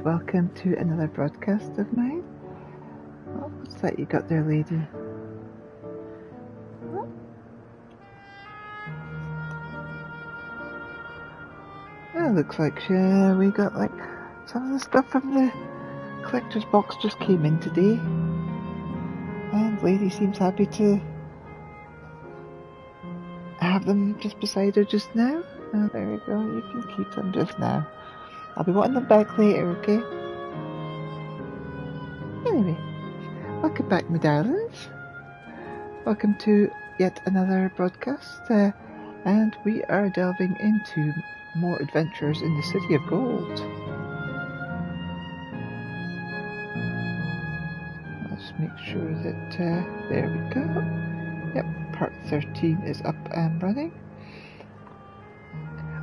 Welcome to another broadcast of mine. Oh, what's that you got there, lady? Oh, looks like we got like some of the stuff from the collector's box just came in today. And lady seems happy to have them just beside her just now. Oh, there we go. You can keep them just now. I'll be wanting them back later, okay? Anyway, welcome back, my darlings. Welcome to yet another broadcast, and we are delving into more adventures in the City of Gold. Let's make sure that, there we go. Yep, part 13 is up and running.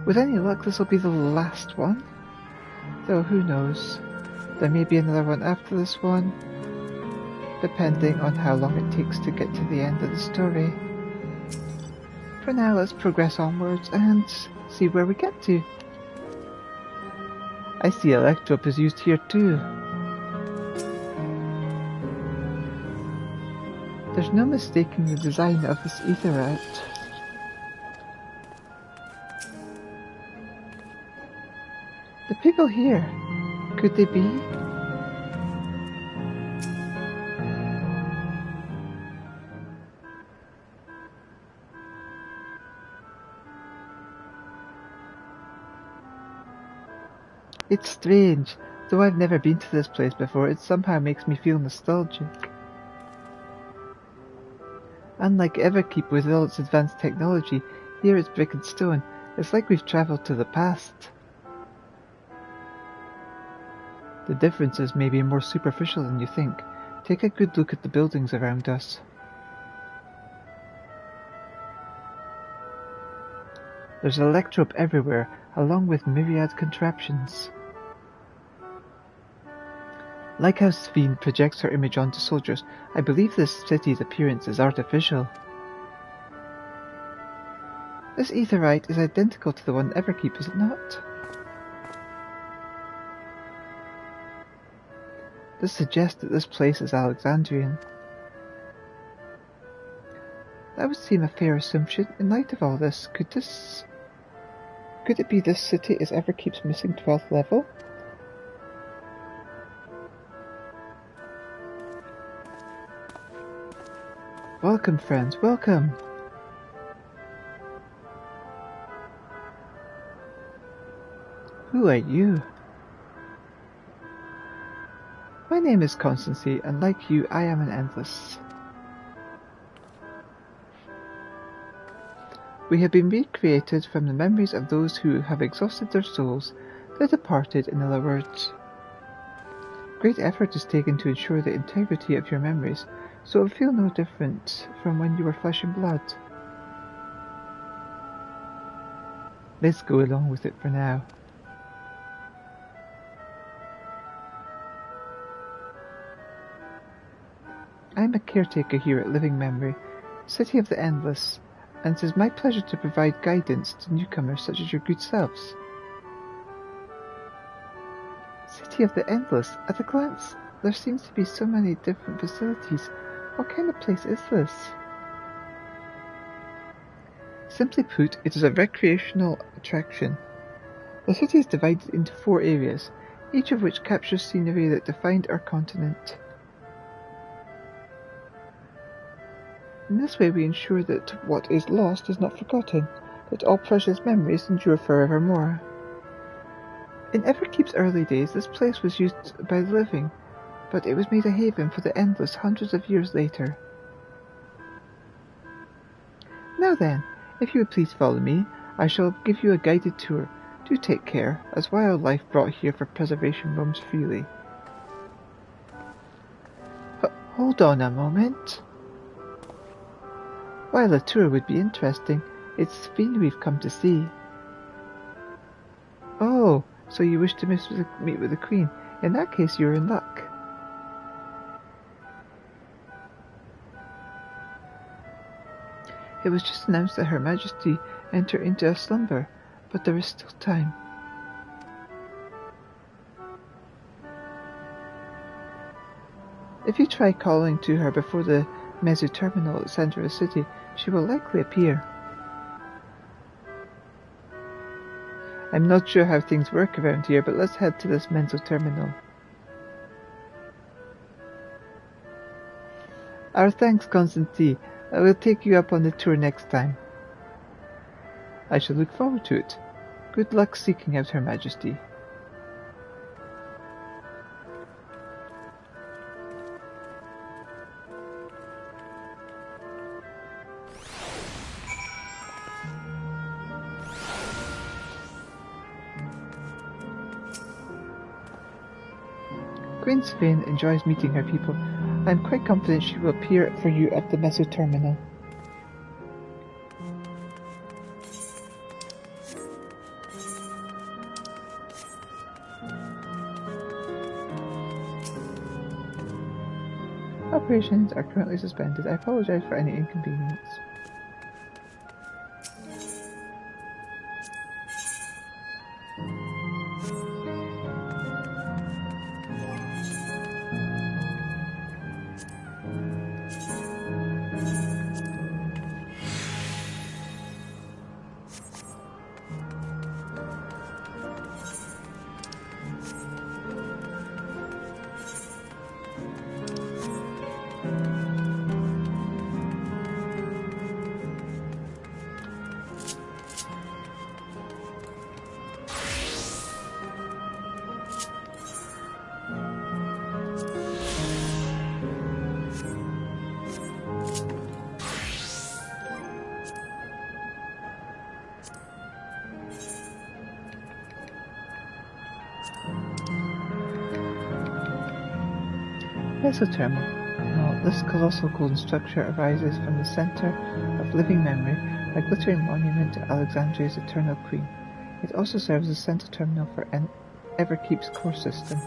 With any luck, this will be the last one, though who knows, there may be another one after this one, depending on how long it takes to get to the end of the story. For now, let's progress onwards and see where we get to. I see Electrope is used here too. There's no mistaking the design of this aetherite. The people here, could they be? It's strange, though I've never been to this place before, it somehow makes me feel nostalgic. Unlike Everkeep with all its advanced technology, here it's brick and stone. It's like we've travelled to the past. The differences may be more superficial than you think. Take a good look at the buildings around us. There's electrope everywhere, along with myriad contraptions. Like how Sphene projects her image onto soldiers, I believe this city's appearance is artificial. This aetherite is identical to the one in Everkeep, is it not? This suggests that this place is Alexandrian. That would seem a fair assumption. In light of all this, could it be this city is Everkeep's missing 12th level? Welcome, friends, welcome! Who are you? My name is Constancy, and like you, I am an Endless. We have been recreated from the memories of those who have exhausted their souls, the departed, in other words. Great effort is taken to ensure the integrity of your memories, so it will feel no different from when you were flesh and blood. Let's go along with it for now. I am a caretaker here at Living Memory, City of the Endless, and it is my pleasure to provide guidance to newcomers such as your good selves. City of the Endless, at a glance, there seems to be so many different facilities. What kind of place is this? Simply put, it is a recreational attraction. The city is divided into 4 areas, each of which captures scenery that defined our continent. In this way we ensure that what is lost is not forgotten, that all precious memories endure forevermore. In Everkeep's early days, this place was used by the living, but it was made a haven for the Endless hundreds of years later. Now then, if you would please follow me, I shall give you a guided tour. Do take care, as wildlife brought here for preservation roams freely. Hold on a moment. While a tour would be interesting, it's Sphene we've come to see. Oh, so you wish to meet with the Queen. In that case, you're in luck. It was just announced that Her Majesty entered into a slumber, but there is still time. If you try calling to her before the Mesu terminal at the center of the city, she will likely appear. I'm not sure how things work around here, but let's head to this Mesu terminal. Our thanks, Constantine. I will take you up on the tour next time. I shall look forward to it. Good luck seeking out Her Majesty. Queen Svein enjoys meeting her people. I am quite confident she will appear for you at the Mesu terminal. Operations are currently suspended. I apologize for any inconvenience. Mesu terminal. This colossal golden structure arises from the center of living memory, a glittering monument to Alexandria's eternal queen. It also serves as center terminal for Everkeep's core system.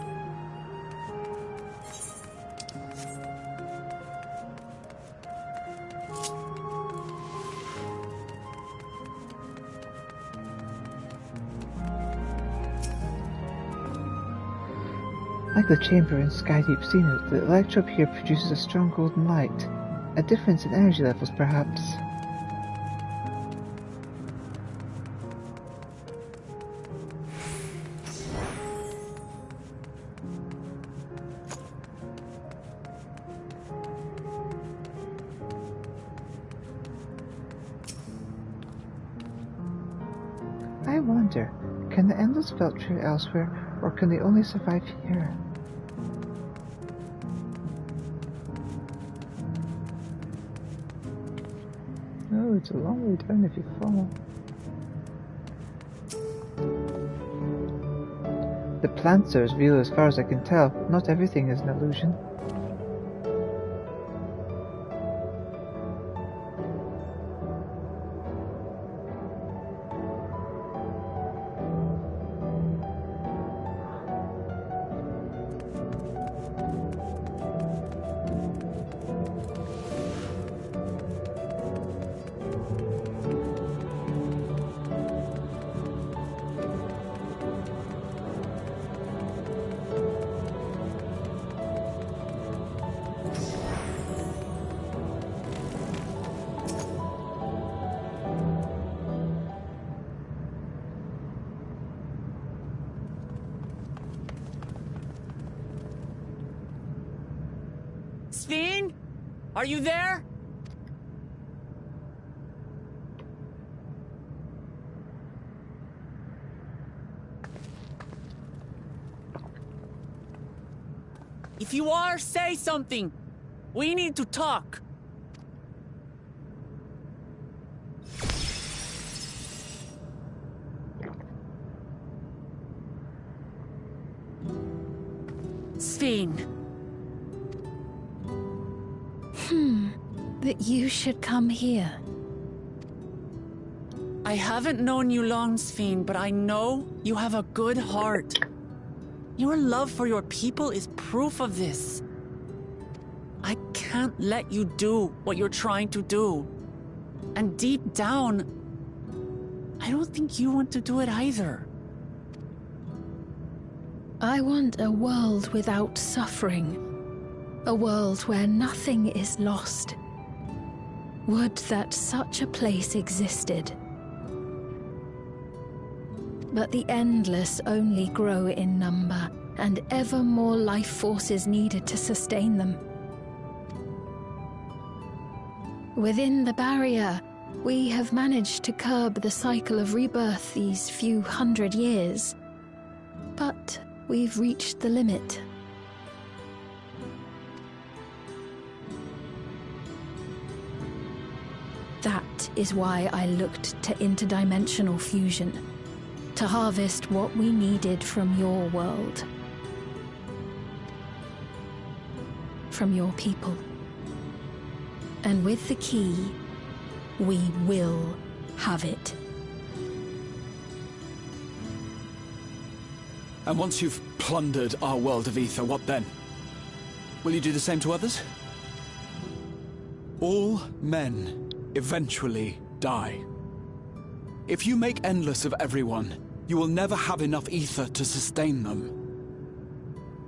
Like the chamber in Skydeep Xenu, the electrode here produces a strong golden light. A difference in energy levels, perhaps. I wonder, can the endless filtrate elsewhere, or can they only survive here? Oh, it's a long way down if you follow. The plants are as real as far as I can tell. Not everything is an illusion. Svein? Are you there? If you are, say something. We need to talk. Svein. That you should come here. I haven't known you long, Svein, but I know you have a good heart. Your love for your people is proof of this. I can't let you do what you're trying to do. And deep down, I don't think you want to do it either. I want a world without suffering. A world where nothing is lost. Would that such a place existed. But the endless only grow in number, and ever more life forces needed to sustain them. Within the barrier, we have managed to curb the cycle of rebirth these few hundred years. But we've reached the limit. That is why I looked to interdimensional fusion, to harvest what we needed from your world. From your people. And with the key, we will have it. And once you've plundered our world of ether, what then? Will you do the same to others? All men eventually die. If you make endless of everyone, you will never have enough ether to sustain them.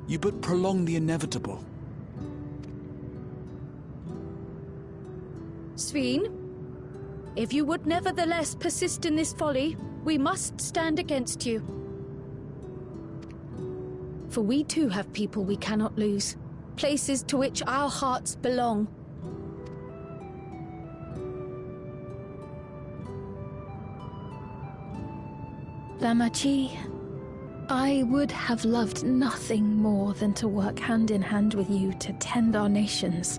You but prolong the inevitable. Sveen, if you would nevertheless persist in this folly, we must stand against you. For we too have people we cannot lose, places to which our hearts belong. Damachi, I would have loved nothing more than to work hand in hand with you to tend our nations.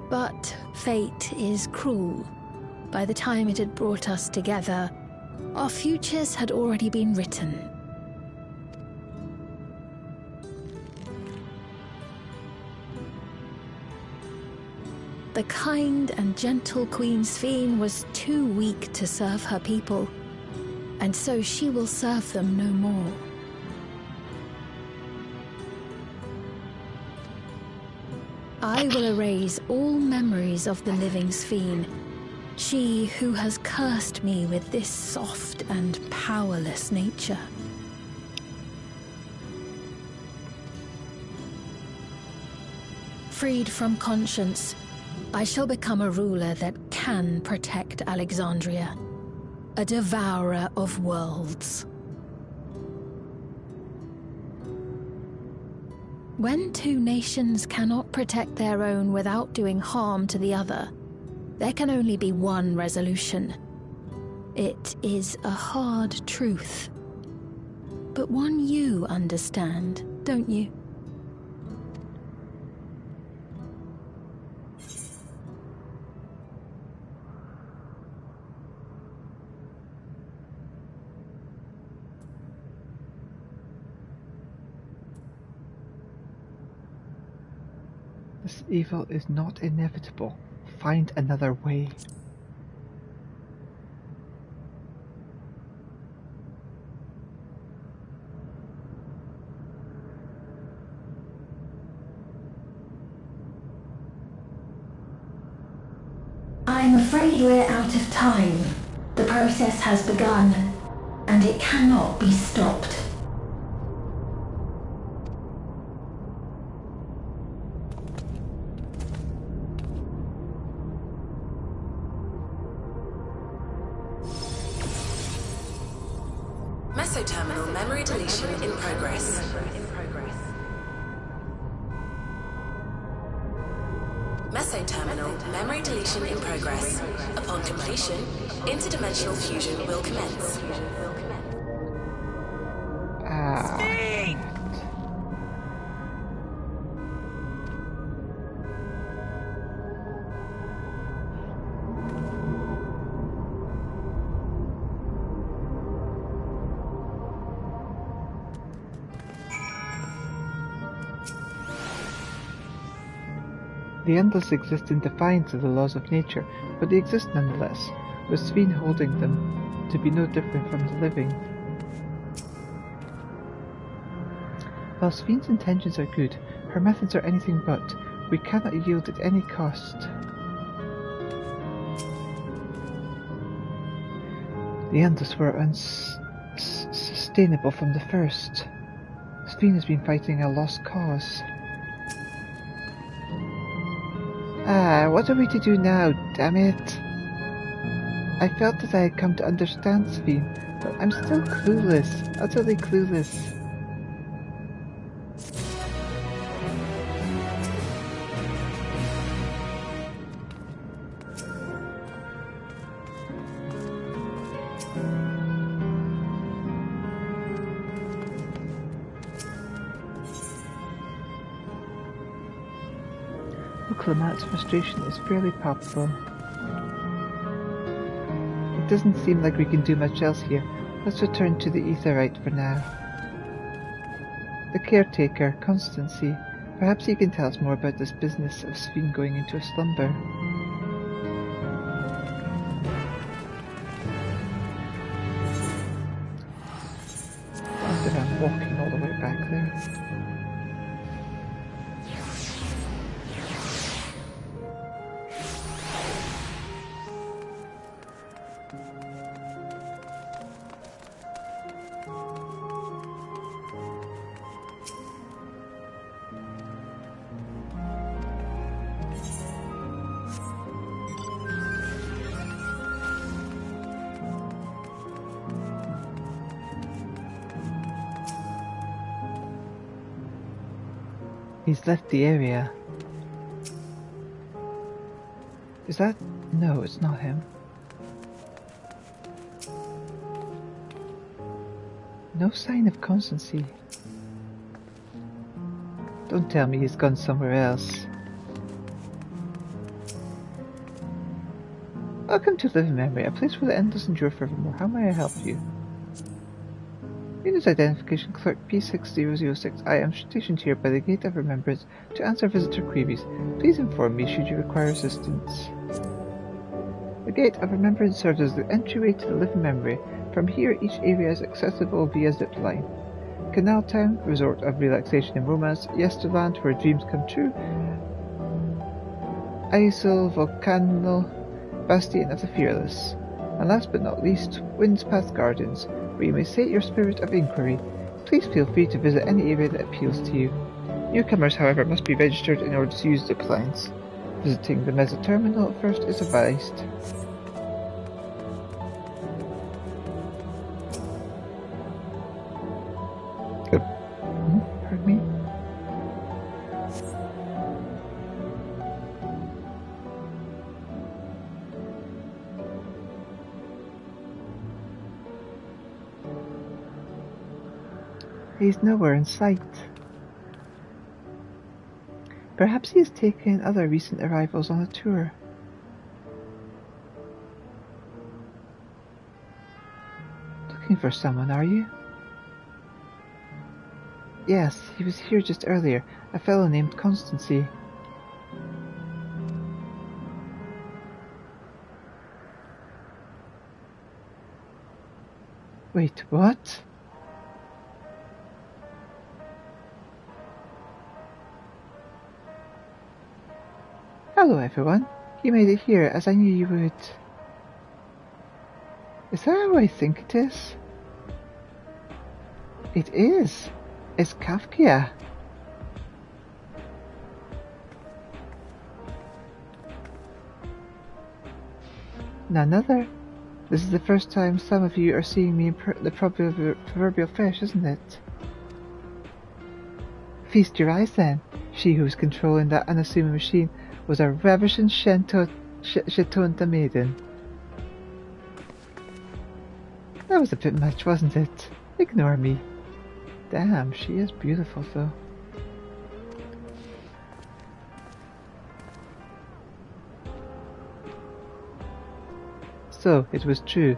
But fate is cruel. By the time it had brought us together, our futures had already been written. The kind and gentle Queen Sveen was too weak to serve her people, and so she will serve them no more. I will erase all memories of the living Sveen, she who has cursed me with this soft and powerless nature. Freed from conscience, I shall become a ruler that can protect Alexandria, a devourer of worlds. When two nations cannot protect their own without doing harm to the other, there can only be one resolution. It is a hard truth, but one you understand, don't you? This evil is not inevitable. Find another way. I'm afraid we're out of time. The process has begun, and it cannot be stopped. Mesoterminal memory deletion in progress. Mesoterminal memory deletion in progress. Upon completion, interdimensional fusion will commence. The endless exist in defiance of the laws of nature, but they exist nonetheless, with Sveen holding them to be no different from the living. While Sveen's intentions are good, her methods are anything but. We cannot yield at any cost. The endless were unsustainable. unsustainable from the first. Sphene has been fighting a lost cause. What are we to do now, damn it? I felt that I had come to understand Sphene, but I'm still clueless, utterly clueless. Lamat's frustration is fairly palpable. It doesn't seem like we can do much else here. Let's return to the Aetheryte for now. The caretaker, Constancy. Perhaps he can tell us more about this business of Sphene going into a slumber. I'm walking all the way back there. He's left the area. Is that... No, it's not him. No sign of Constancy. Don't tell me he's gone somewhere else. Welcome to Living Memory, a place where the end does endure forevermore. How may I help you? Unit Identification Clerk P6006. I am stationed here by the Gate of Remembrance to answer visitor queries. Please inform me should you require assistance. The Gate of Remembrance serves as the entryway to the Living Memory. From here, each area is accessible via zipline. Canal Town, resort of relaxation and romance. Yesterland, where dreams come true. Isle Volcano, bastion of the fearless. And last but not least, Wind's Path Gardens, where you may sate your spirit of inquiry. Please feel free to visit any area that appeals to you. Newcomers, however, must be registered in order to use zip lines. Visiting the Mesa Terminal first is advised. Pardon me? He's nowhere in sight. Perhaps he has taken other recent arrivals on a tour. Looking for someone, are you? Yes, he was here just earlier, a fellow named Constancy. Wait, what? Hello everyone, you made it here as I knew you would. Is that how I think it is? It is. It's Kafka. None other. This is the first time some of you are seeing me in the proverbial flesh, isn't it? Feast your eyes then. She who was controlling that unassuming machine was a ravishing Shetonta maiden. That was a bit much, wasn't it? Ignore me. Damn, she is beautiful though. So, it was true.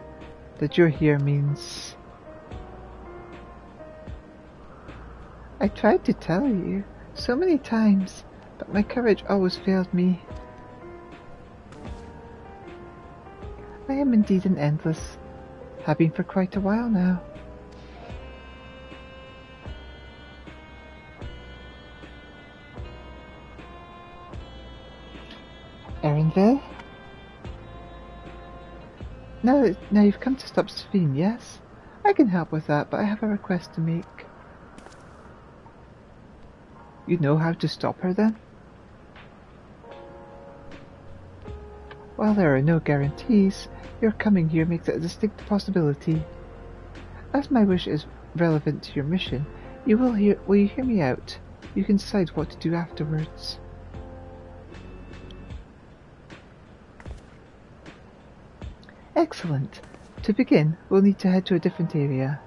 That you're here means... I tried to tell you so many times, but my courage always failed me. I am indeed an endless. Have been for quite a while now. Erinville? Now you've come to stop Sphene, yes? I can help with that, but I have a request to make. You know how to stop her then? While there are no guarantees, your coming here makes it a distinct possibility. As my wish is relevant to your mission, will you hear me out? You can decide what to do afterwards. Excellent. To begin, we'll need to head to a different area.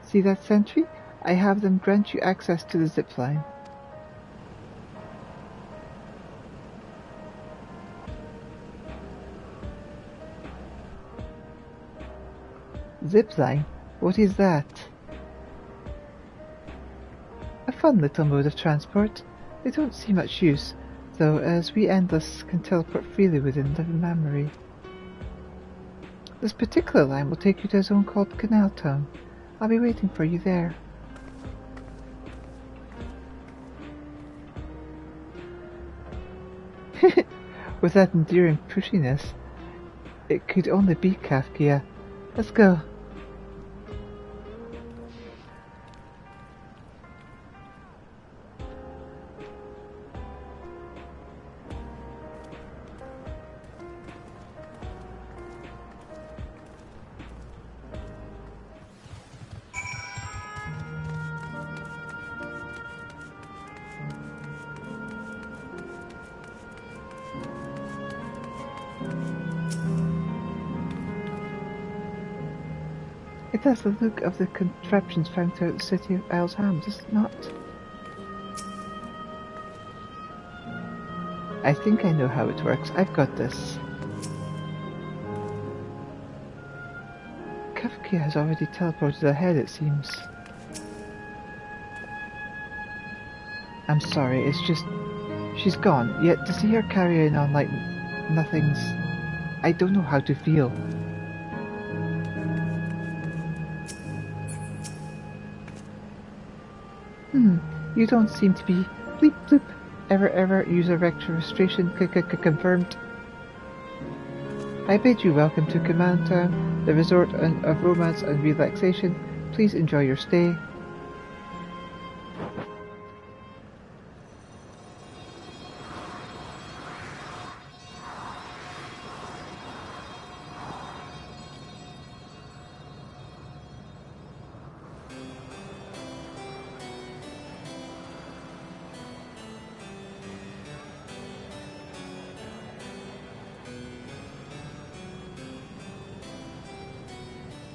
See that sentry? I have them grant you access to the zip line. Zip line? What is that? A fun little mode of transport. They don't see much use, though, as we Endless can teleport freely within the memory. This particular line will take you to a zone called Canal Town. I'll be waiting for you there. With that endearing pushiness, it could only be Kafkia. Let's go. It has the look of the contraptions found throughout the city of Isles Ham, does it not? I think I know how it works. I've got this. Kafka has already teleported ahead, it seems. I'm sorry, it's just... she's gone, yet to see her carrying on like nothing's... I don't know how to feel. You don't seem to be... Bleep bloop. Ever user registration confirmed. I bid you welcome to Command Town, the resort of romance and relaxation. Please enjoy your stay.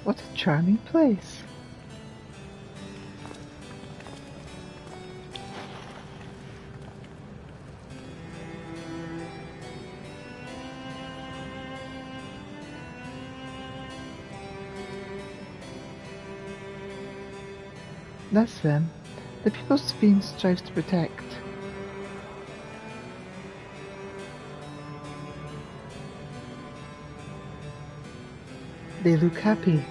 What a charming place. That's them. The people Sphene strives to protect. They look happy.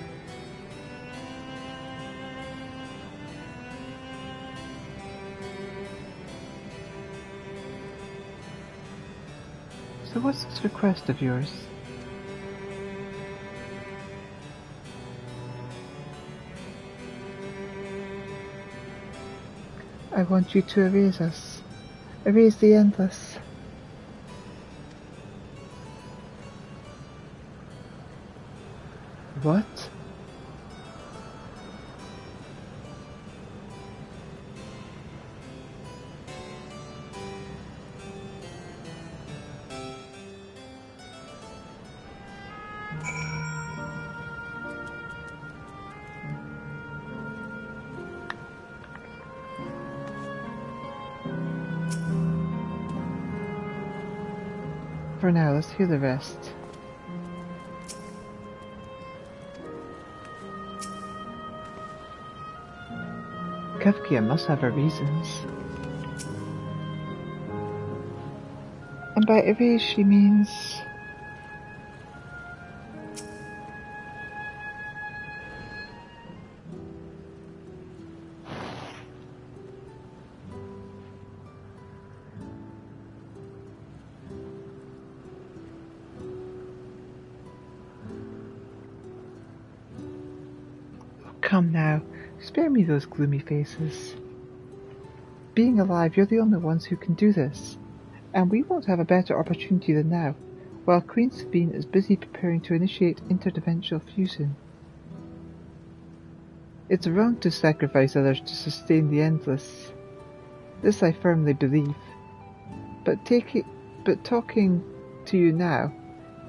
So what's this request of yours? I want you to erase us. Erase the Endless. What? For now, let's hear the rest. Kafka must have her reasons. And by erase she means... come now, spare me those gloomy faces. Being alive, you're the only ones who can do this, and we won't have a better opportunity than now, while Queen Sabine is busy preparing to initiate interdimensional fusion. It's wrong to sacrifice others to sustain the endless. This I firmly believe. But talking to you now,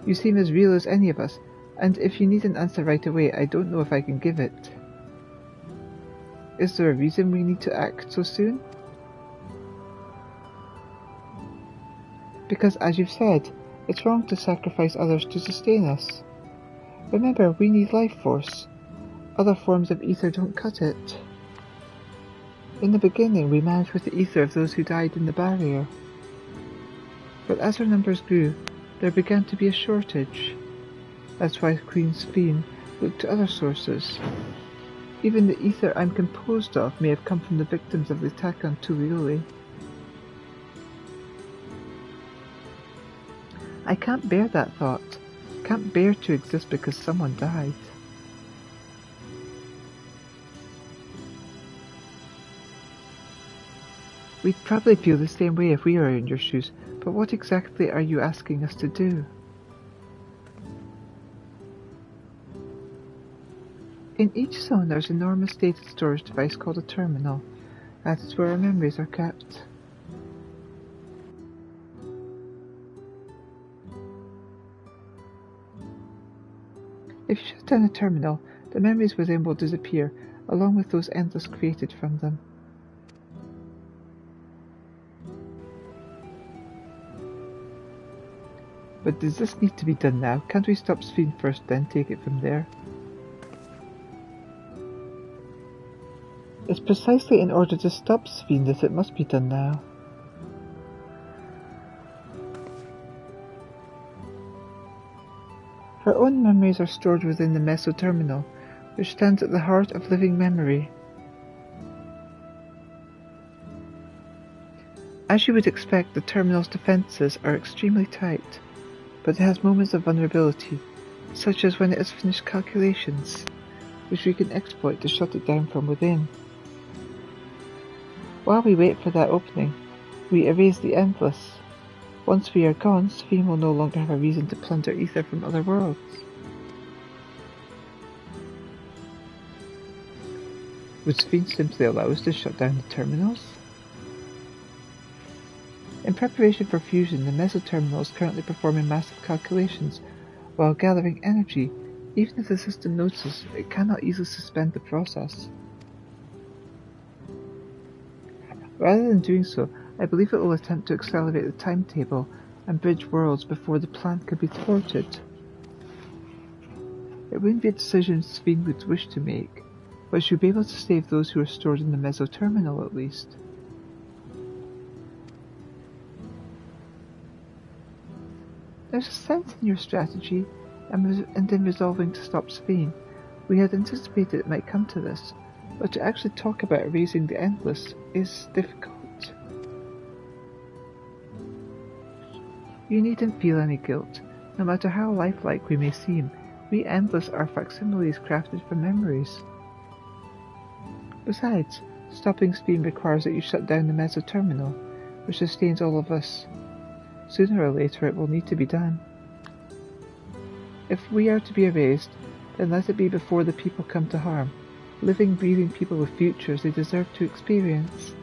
you seem as real as any of us, and if you need an answer right away, I don't know if I can give it. Is there a reason we need to act so soon? Because, as you've said, it's wrong to sacrifice others to sustain us. Remember, we need life force. Other forms of ether don't cut it. In the beginning, we managed with the ether of those who died in the barrier. But as our numbers grew, there began to be a shortage. That's why Queen Sabine looked to other sources. Even the ether I'm composed of may have come from the victims of the attack on Tulioli. I can't bear that thought. Can't bear to exist because someone died. We'd probably feel the same way if we were in your shoes, but what exactly are you asking us to do? In each zone there's an enormous data storage device called a terminal. That is where our memories are kept. If you shut down a terminal, the memories within will disappear, along with those endless created from them. But does this need to be done now? Can't we stop Sphene first, then take it from there? It's precisely in order to stop Sphene that it must be done now. Her own memories are stored within the mesoterminal, which stands at the heart of living memory. As you would expect, the terminal's defences are extremely tight, but it has moments of vulnerability, such as when it has finished calculations, which we can exploit to shut it down from within. While we wait for that opening, we erase the endless. Once we are gone, Sphene will no longer have a reason to plunder ether from other worlds. Would Sphene simply allow us to shut down the terminals? In preparation for fusion, the mesoterminal is currently performing massive calculations while gathering energy. Even if the system notices, it cannot easily suspend the process. Rather than doing so, I believe it will attempt to accelerate the timetable and bridge worlds before the plan can be thwarted. It wouldn't be a decision Sphene would wish to make, but she would be able to save those who are stored in the mesoterminal at least. There's a sense in your strategy, and in resolving to stop Sphene. We had anticipated it might come to this, but to actually talk about erasing the endless is difficult. You needn't feel any guilt. No matter how lifelike we may seem, we endless are facsimiles crafted from memories. Besides, stopping Sphene requires that you shut down the mesoterminal, which sustains all of us. Sooner or later it will need to be done. If we are to be erased, then let it be before the people come to harm. Living, breathing people with futures they deserve to experience.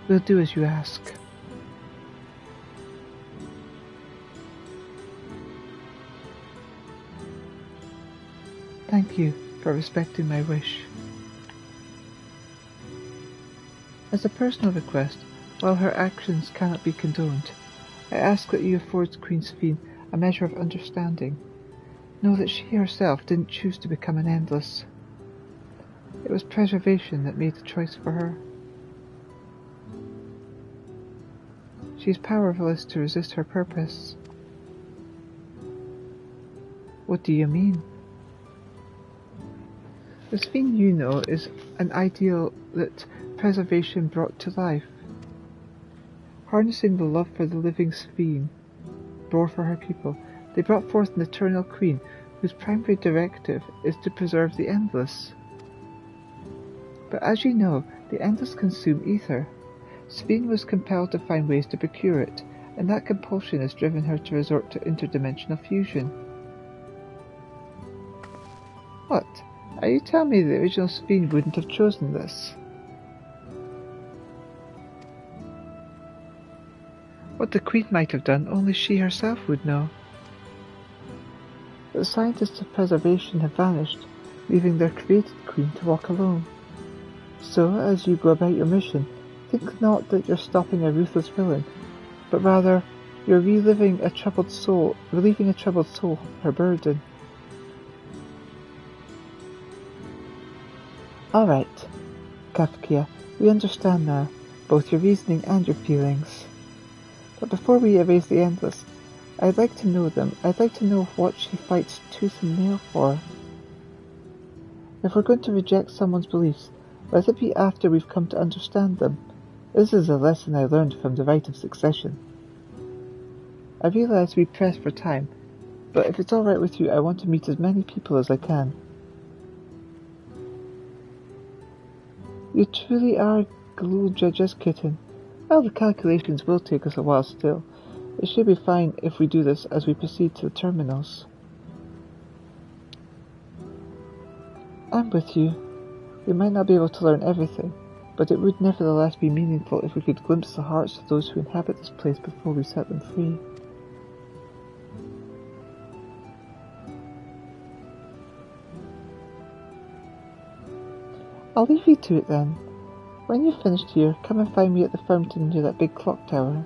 We'll do as you ask. Thank you for respecting my wish. As a personal request, while her actions cannot be condoned, I ask that you afford Queen Sphene a measure of understanding. Know that she herself didn't choose to become an endless. It was preservation that made the choice for her. She is powerless to resist her purpose. What do you mean? The Sphene you know is an ideal that preservation brought to life. Harnessing the love for the living Sphene, bore for her people, they brought forth an eternal queen whose primary directive is to preserve the Endless. But as you know, the Endless consume ether. Sphene was compelled to find ways to procure it, and that compulsion has driven her to resort to interdimensional fusion. What? Are you telling me the original Sphene wouldn't have chosen this? What the Queen might have done, only she herself would know. But the scientists of preservation have vanished, leaving their created Queen to walk alone. So, as you go about your mission, think not that you're stopping a ruthless villain, but rather you're relieving a troubled soul her burden. Alright, Kafkia, we understand now, both your reasoning and your feelings. But before we erase the Endless, I'd like to know them. I'd like to know what she fights tooth and nail for. If we're going to reject someone's beliefs, let it be after we've come to understand them. This is a lesson I learned from the Rite of Succession. I realize we press for time, but if it's alright with you, I want to meet as many people as I can. You truly are Galul Judge's kitten. Well, the calculations will take us a while still. It should be fine if we do this as we proceed to the terminals. I'm with you. We might not be able to learn everything, but it would nevertheless be meaningful if we could glimpse the hearts of those who inhabit this place before we set them free. I'll leave you to it then. When you've finished here, come and find me at the fountain near that big clock tower.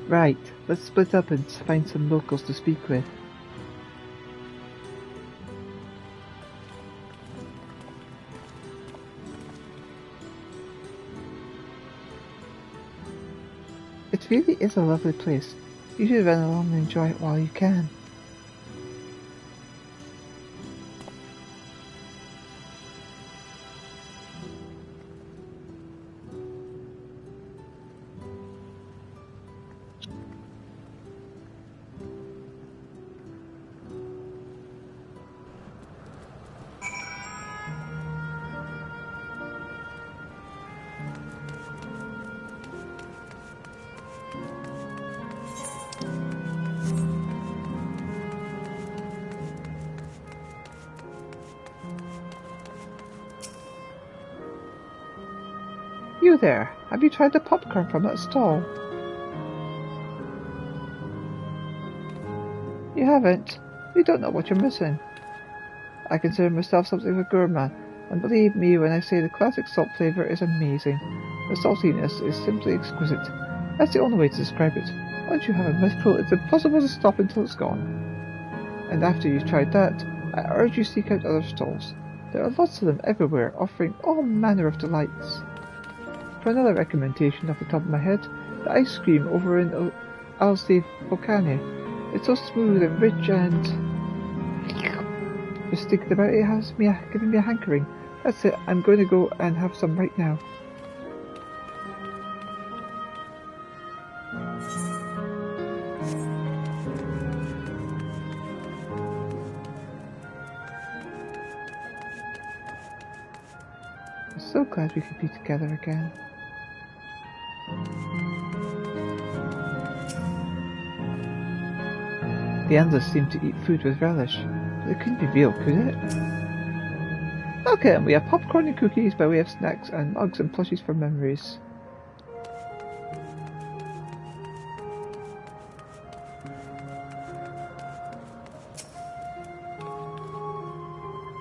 Right, let's split up and find some locals to speak with. It really is a lovely place. You should run along and enjoy it while you can. You there, have you tried the popcorn from that stall? You haven't? You don't know what you're missing. I consider myself something of a gourmand, and believe me when I say the classic salt flavour is amazing. The saltiness is simply exquisite. That's the only way to describe it. Once you have a mouthful, it's impossible to stop until it's gone. And after you've tried that, I urge you to seek out other stalls. There are lots of them everywhere, offering all manner of delights. For another recommendation off the top of my head, the ice cream over in Alsey Volcane. It's so smooth and rich and... Just thinking about it has giving me a hankering. That's it, I'm going to go and have some right now. I'm so glad we could be together again. The Endless seemed to eat food with relish, but it couldn't be real, could it? Okay, and we have popcorn and cookies by way of snacks, and mugs and plushies for memories.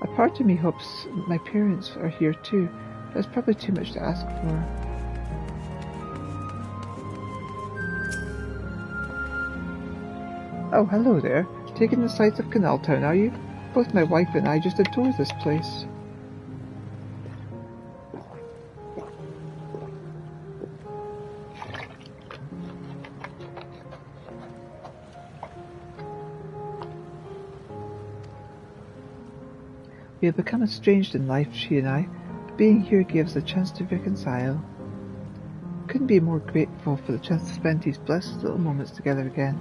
A part of me hopes my parents are here too, but that's probably too much to ask for. Oh, hello there. Taking the sights of Canal Town, are you? Both my wife and I just adore this place. We have become estranged in life, she and I, but being here gave us a chance to reconcile. Couldn't be more grateful for the chance to spend these blessed little moments together again.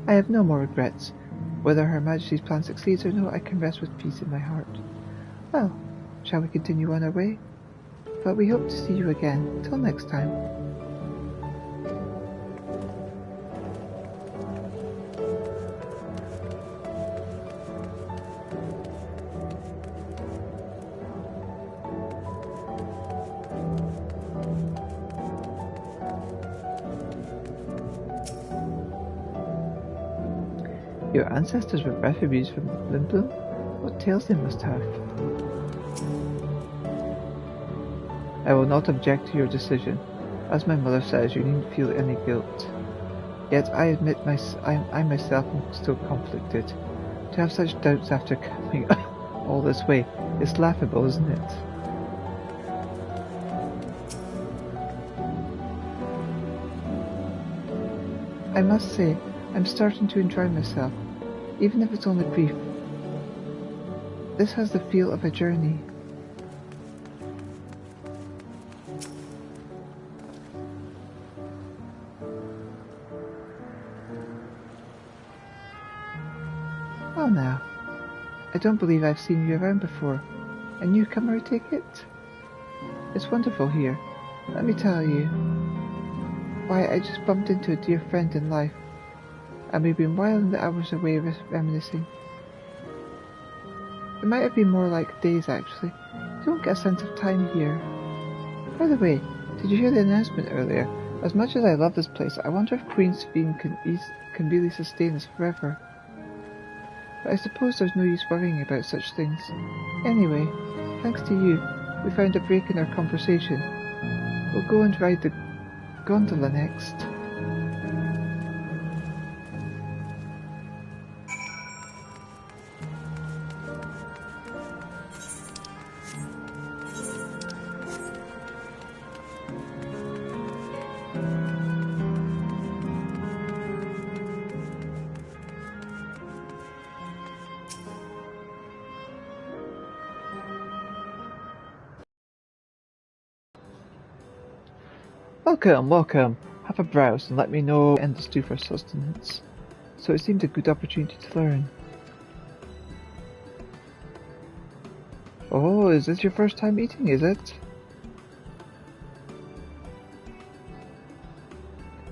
I have no more regrets. Whether Her Majesty's plan succeeds or no, I can rest with peace in my heart. Well, shall we continue on our way? But we hope to see you again. Till next time. Your ancestors were refugees from Limblum? What tales they must have. I will not object to your decision. As my mother says, you needn't feel any guilt. Yet I admit I myself am still conflicted. To have such doubts after coming all this way is laughable, isn't it? I must say, I'm starting to enjoy myself, even if it's only brief. This has the feel of a journey. Well now, I don't believe I've seen you around before. A newcomer, I take it? It's wonderful here, let me tell you. Why, I just bumped into a dear friend in life, and we've been whiling the hours away reminiscing. It might have been more like days, actually. I don't get a sense of time here. By the way, did you hear the announcement earlier? As much as I love this place, I wonder if Queen's Fiend can really sustain us forever. But I suppose there's no use worrying about such things. Anyway, thanks to you, we found a break in our conversation. We'll go and ride the gondola next. Welcome, welcome. Have a browse and let me know what Endless do for sustenance. So it seemed a good opportunity to learn. Oh, is this your first time eating, is it?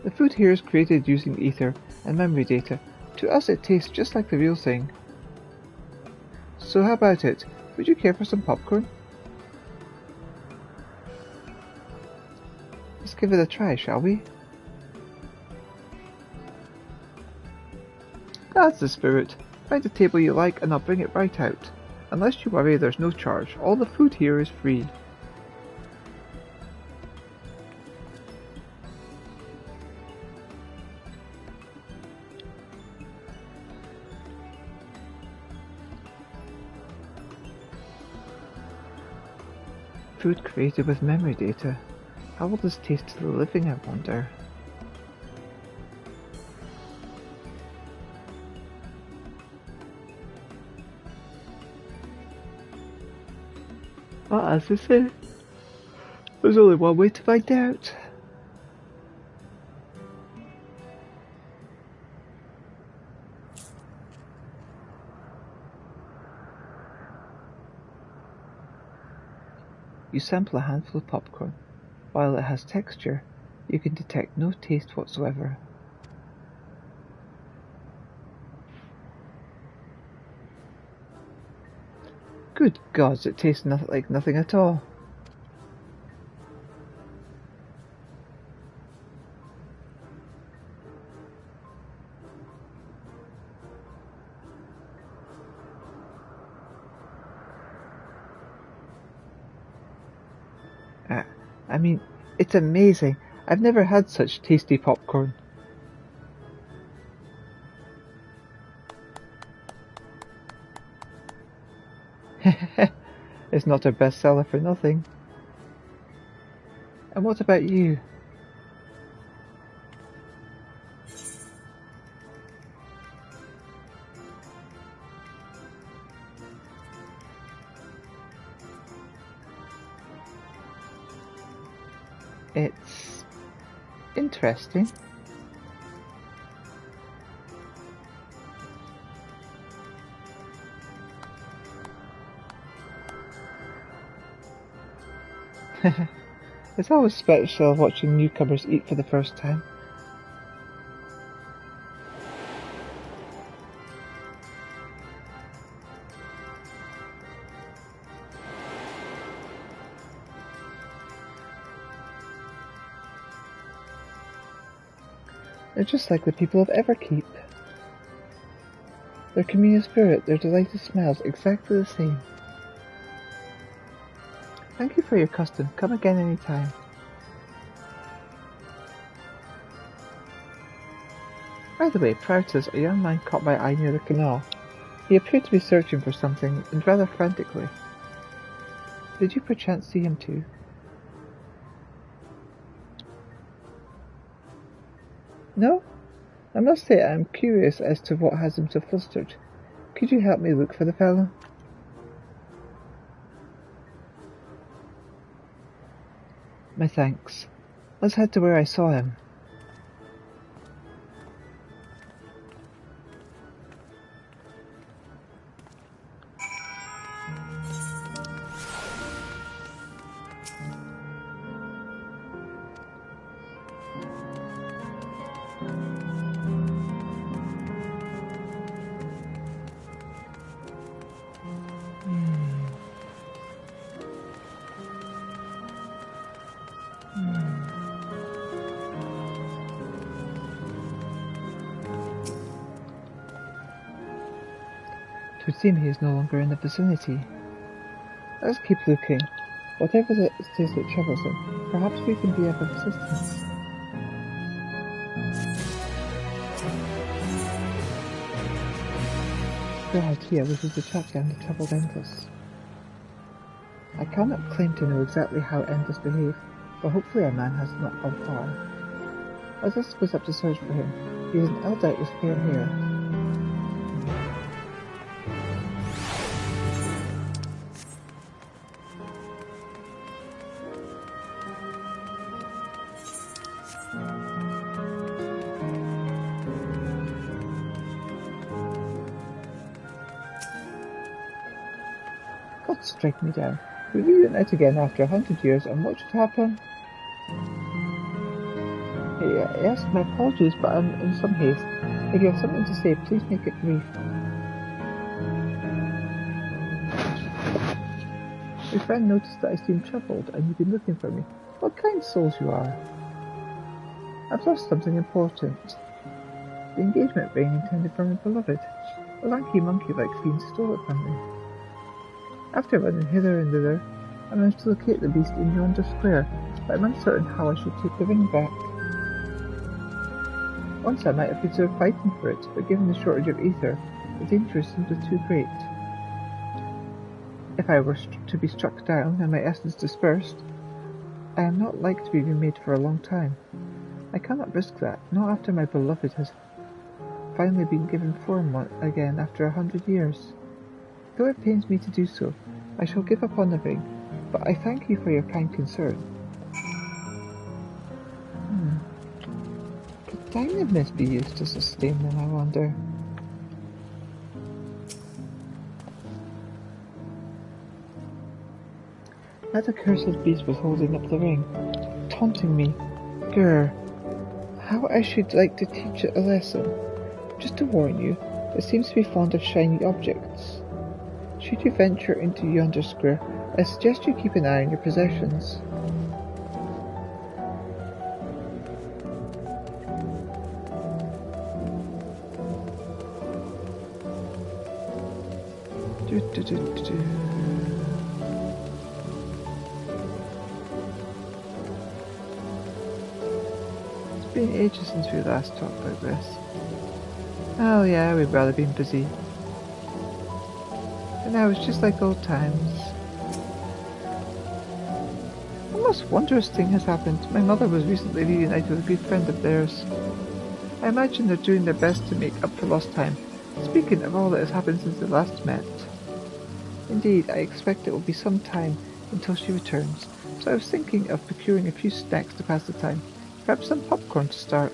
The food here is created using ether and memory data. To us it tastes just like the real thing. So how about it? Would you care for some popcorn? Let's give it a try, shall we? That's the spirit. Find a table you like and I'll bring it right out. Unless you worry, there's no charge. All the food here is free. Food created with memory data. How will this taste to the living, I wonder? Well, as they say, there's only one way to find out. You sample a handful of popcorn. While it has texture, you can detect no taste whatsoever. Good gods, it tastes like nothing at all. I mean, it's amazing. I've never had such tasty popcorn. It's not a bestseller for nothing. And what about you? It's interesting. It's always special watching newcomers eat for the first time. They're just like the people of Everkeep. Their communal spirit, their delighted smiles, exactly the same. Thank you for your custom. Come again any time. By the way, prior to this, a young man caught my eye near the canal. He appeared to be searching for something, and rather frantically. Did you perchance see him too? No? I must say I am curious as to what has him so flustered. Could you help me look for the fellow? My thanks. Let's head to where I saw him. It would seem he is no longer in the vicinity. Let's keep looking. Whatever it is that troubles him, perhaps we can be of assistance. The idea this is the track down the troubled Endless. I cannot claim to know exactly how Endless behave, but hopefully our man has not gone far. As I was up to search for him, he is an Eldite with fair hair. God strike me down. We reunite again after 100 years, and what should happen? Yes, my apologies, but I'm in some haste. If you have something to say, please make it brief. Your friend noticed that I seemed troubled, and you've been looking for me. What kind souls you are! I've lost something important. The engagement ring intended for my beloved. A lanky monkey like fiend stole it from me. After running hither and thither, I managed to locate the beast in yonder square, but I'm uncertain how I should take the ring back. Once I might have considered fighting for it, but given the shortage of ether, the danger is simply too great. If I were to be struck down and my essence dispersed, I am not like to be remade for a long time. I cannot risk that, not after my beloved has finally been given form again after 100 years. Though it pains me to do so, I shall give up on the ring, but I thank you for your kind concern. Could dynamite be used to sustain them, I wonder? That accursed beast was holding up the ring, taunting me. Grr, how I should like to teach it a lesson. Just to warn you, it seems to be fond of shiny objects. Should you venture into yonder square, I suggest you keep an eye on your possessions. It's been ages since we last talked about this. Oh yeah, we've rather been busy. And now it's just like old times. A most wondrous thing has happened. My mother was recently reunited with a good friend of theirs. I imagine they're doing their best to make up for lost time. Speaking of all that has happened since they last met. Indeed, I expect it will be some time until she returns, so I was thinking of procuring a few snacks to pass the time. Perhaps some popcorn to start.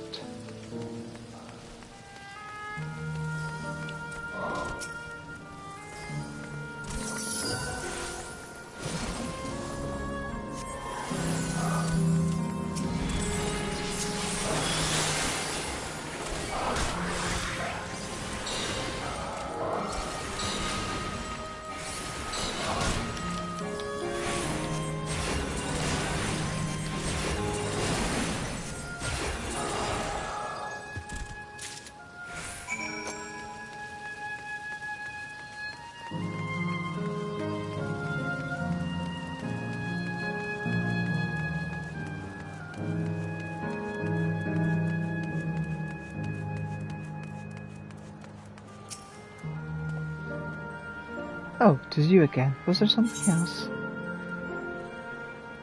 Oh, 'tis you again. Was there something else?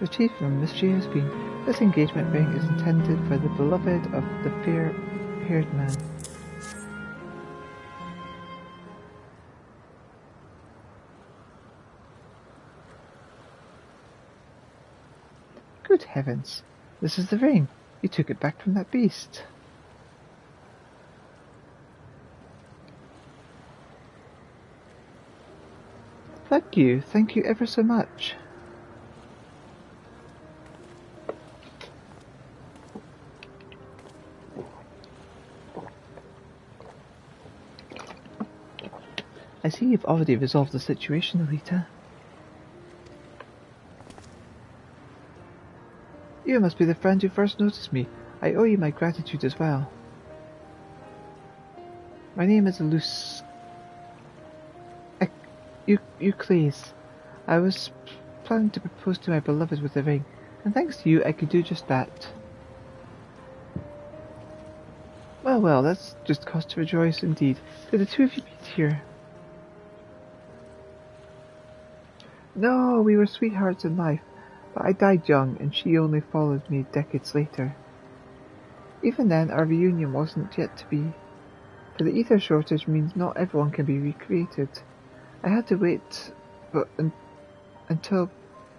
Retrieved from a mysterious being, this engagement ring is intended for the beloved of the fair-haired man. Good heavens! This is the ring! You took it back from that beast. Thank you ever so much. I see you've already resolved the situation, Elita. You must be the friend who first noticed me. I owe you my gratitude as well. My name is Euclid. I was planning to propose to my beloved with the ring, and thanks to you I could do just that. Well, that's just cause to rejoice indeed. Did the two of you meet here? No, we were sweethearts in life, but I died young and she only followed me decades later. Even then, our reunion wasn't yet to be, for the ether shortage means not everyone can be recreated. I had to wait until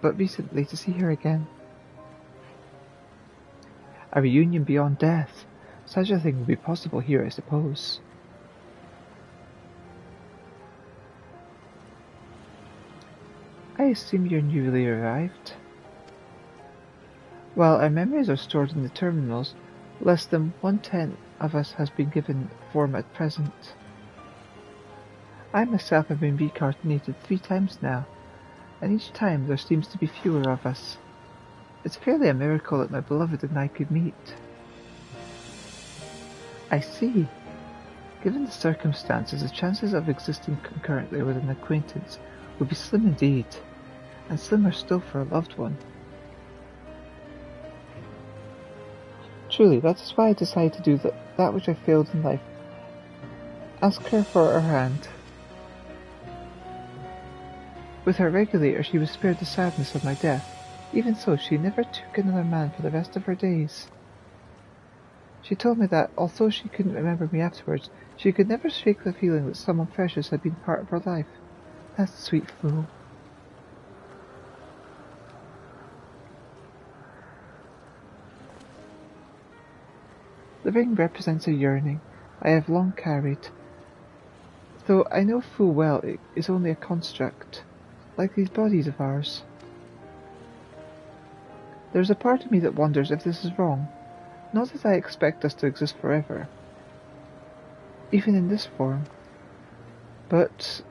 recently to see her again. A reunion beyond death. Such a thing would be possible here, I suppose. I assume you're newly arrived. While our memories are stored in the terminals, less than 1/10 of us has been given form at present. I myself have been reincarnated 3 times now, and each time there seems to be fewer of us. It's fairly a miracle that my beloved and I could meet. I see. Given the circumstances, the chances of existing concurrently with an acquaintance would be slim indeed, and slimmer still for a loved one. Truly, that is why I decided to do that which I failed in life. Ask her for her hand. With her regulator, she was spared the sadness of my death. Even so, she never took another man for the rest of her days. She told me that, although she couldn't remember me afterwards, she could never shake the feeling that someone precious had been part of her life. That sweet fool. The ring represents a yearning I have long carried, though I know full well it is only a construct, like these bodies of ours. There is a part of me that wonders if this is wrong. Not that I expect us to exist forever, even in this form, but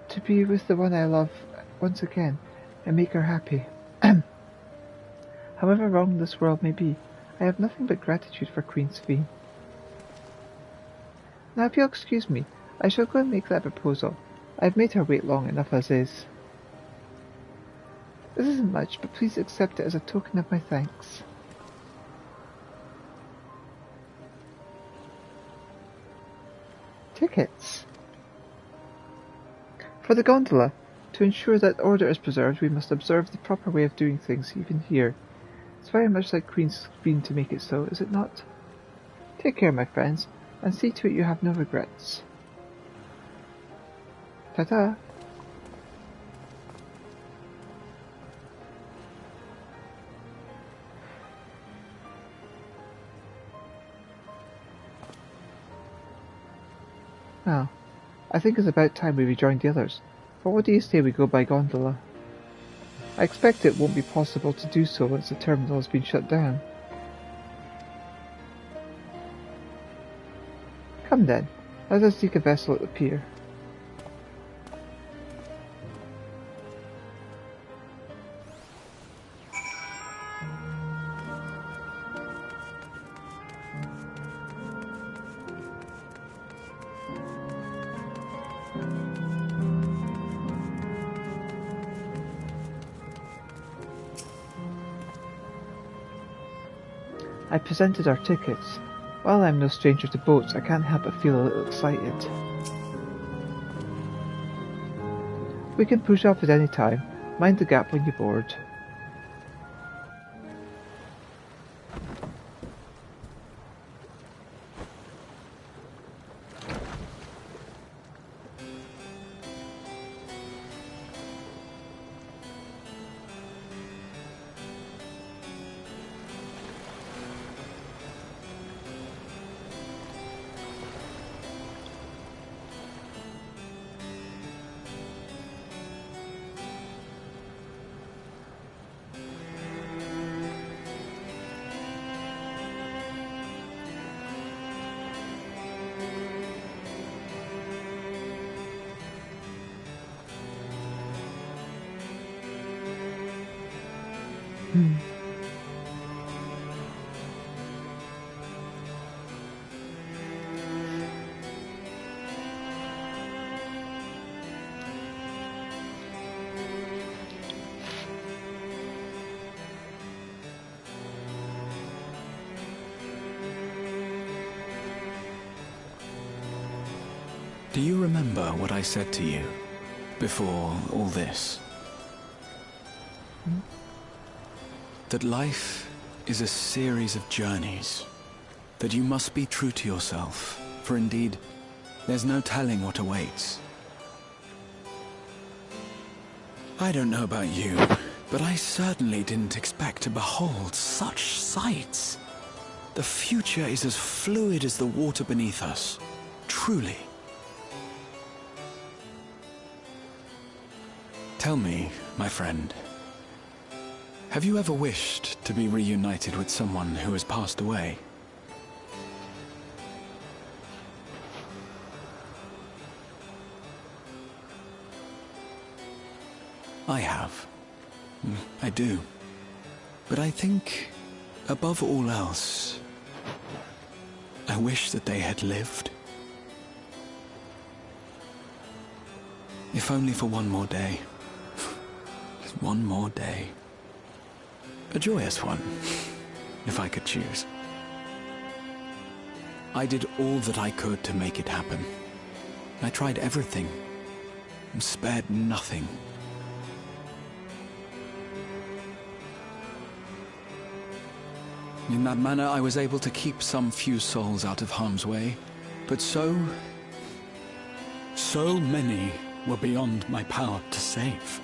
to be with the one I love once again and make her happy. However wrong this world may be, I have nothing but gratitude for Queen Sphene. Now if you'll excuse me, I shall go and make that proposal. I've made her wait long enough as is. This isn't much, but please accept it as a token of my thanks. Tickets. For the gondola. To ensure that order is preserved, we must observe the proper way of doing things, even here. It's very much like Queen Sphene to make it so, is it not? Take care, my friends, and see to it you have no regrets. Ta-ta! Well, I think it's about time we rejoined the others. But what do you say we go by gondola? I expect it won't be possible to do so once the terminal has been shut down. Come then, let us seek a vessel at the pier. I presented our tickets. While I'm no stranger to boats, I can't help but feel a little excited. We can push off at any time. Mind the gap when you board. Do you remember what I said to you before all this? That life is a series of journeys, that you must be true to yourself, for indeed, there's no telling what awaits. I don't know about you, but I certainly didn't expect to behold such sights. The future is as fluid as the water beneath us, truly. Tell me, my friend, have you ever wished to be reunited with someone who has passed away? I have. I do. But I think, above all else, I wish that they had lived. If only for one more day. Just one more day. A joyous one, if I could choose. I did all that I could to make it happen. I tried everything, and spared nothing. In that manner, I was able to keep some few souls out of harm's way, but so many were beyond my power to save.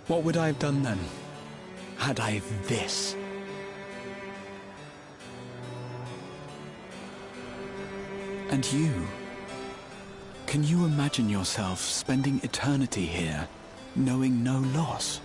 What would I have done then, had I this? And you? Can you imagine yourself spending eternity here, knowing no loss?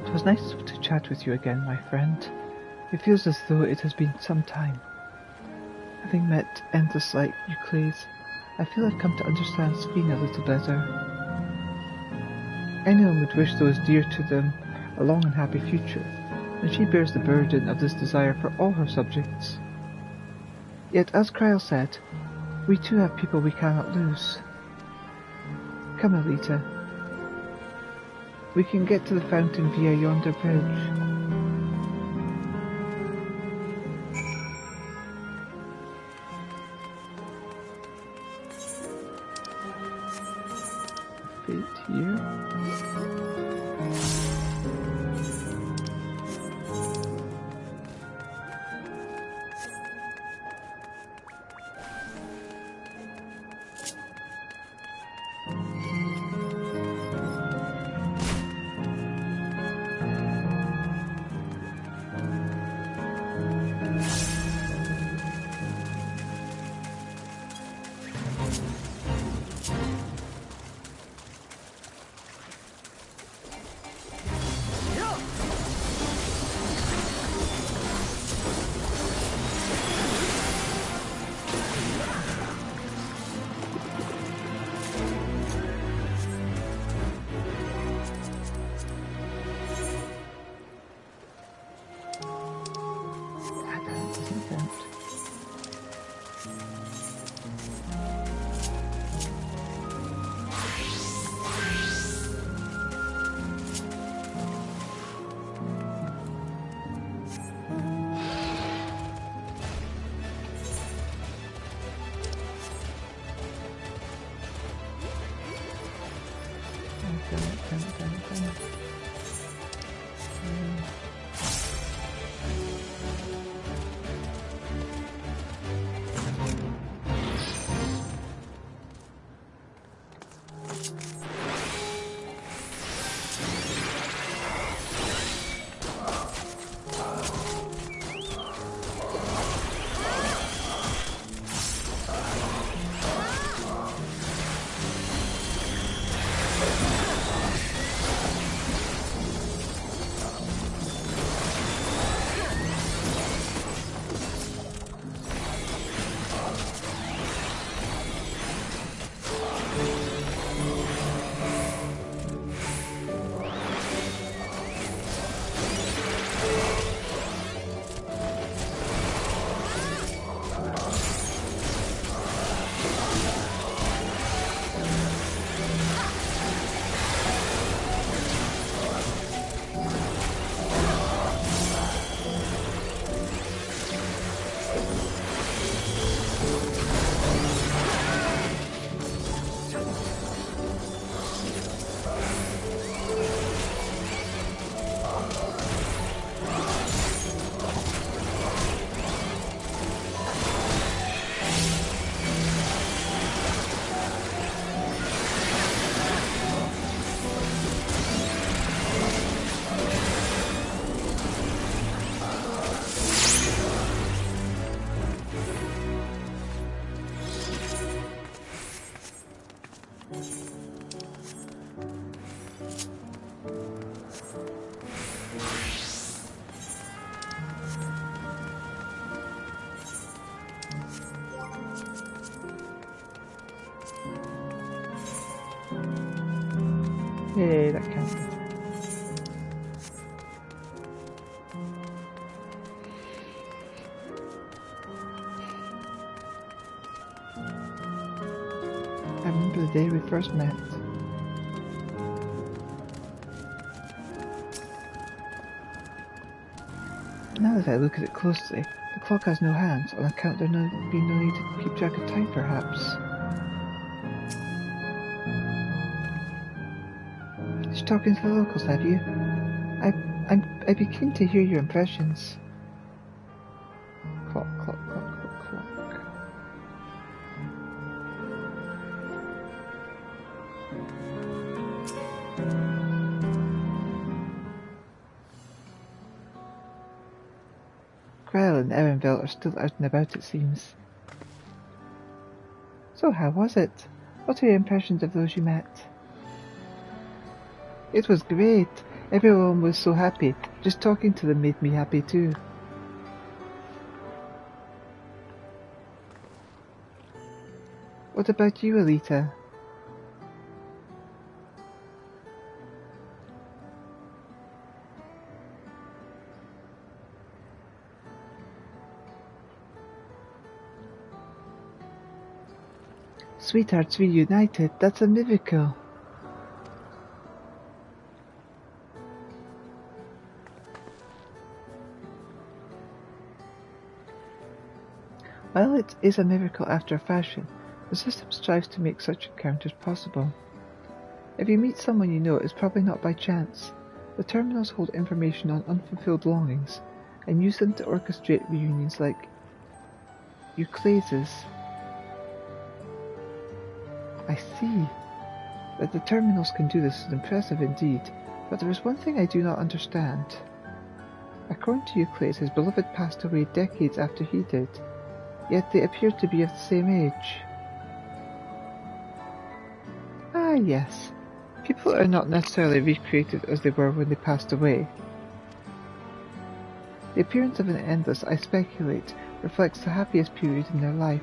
It was nice to chat with you again, my friend. It feels as though it has been some time. Having met endless like Euclides, I feel I've come to understand Sphene a little better. Anyone would wish those dear to them a long and happy future, and she bears the burden of this desire for all her subjects. Yet, as Kryl said, We too have people we cannot lose. Come, Elita. We can get to the fountain via yonder bridge. Fate here. Yay, that counted. I remember the day we first met. Now that I look at it closely, the clock has no hands, on account there being no need to keep track of time, perhaps. Just talking to the locals, have you? I'd be keen to hear your impressions. Clock, clock, clock, clock, clock. Grell and Erenville are still out and about, it seems. So how was it? What are your impressions of those you met? It was great. Everyone was so happy. Just talking to them made me happy too. What about you, Elita? Sweethearts reunited, that's a miracle. While it is a miracle after a fashion, the system strives to make such encounters possible. If you meet someone you know, it's probably not by chance. The terminals hold information on unfulfilled longings, and use them to orchestrate reunions like Euclides'. I see. That the terminals can do this is impressive indeed, but there is one thing I do not understand. According to Euclides, his beloved passed away decades after he did, yet they appear to be of the same age. Ah yes, people are not necessarily recreated as they were when they passed away. The appearance of an endless, I speculate, reflects the happiest period in their life.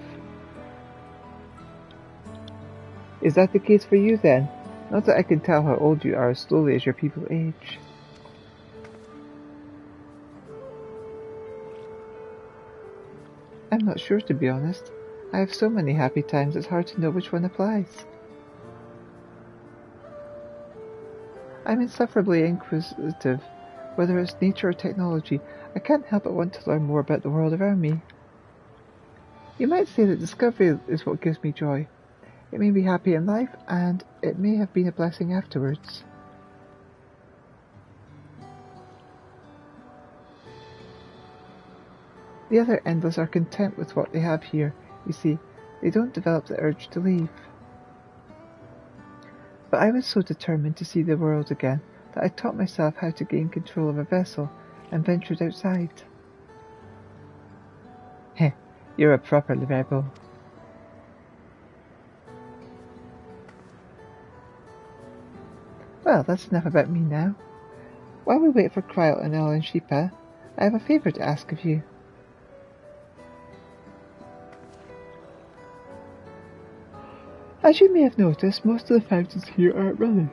Is that the case for you then? Not that I can tell how old you are as slowly as your people age. I'm not sure, to be honest. I have so many happy times it's hard to know which one applies. I'm insufferably inquisitive. Whether it's nature or technology, I can't help but want to learn more about the world around me. You might say that discovery is what gives me joy. It made me happy in life, and it may have been a blessing afterwards. The other Endless are content with what they have here. You see, they don't develop the urge to leave. But I was so determined to see the world again that I taught myself how to gain control of a vessel and ventured outside. Heh, you're a proper rebel. Well, that's enough about me now. While we wait for Cryle and Ellen Sheepa, I have a favour to ask of you. As you may have noticed, most of the fountains here aren't running.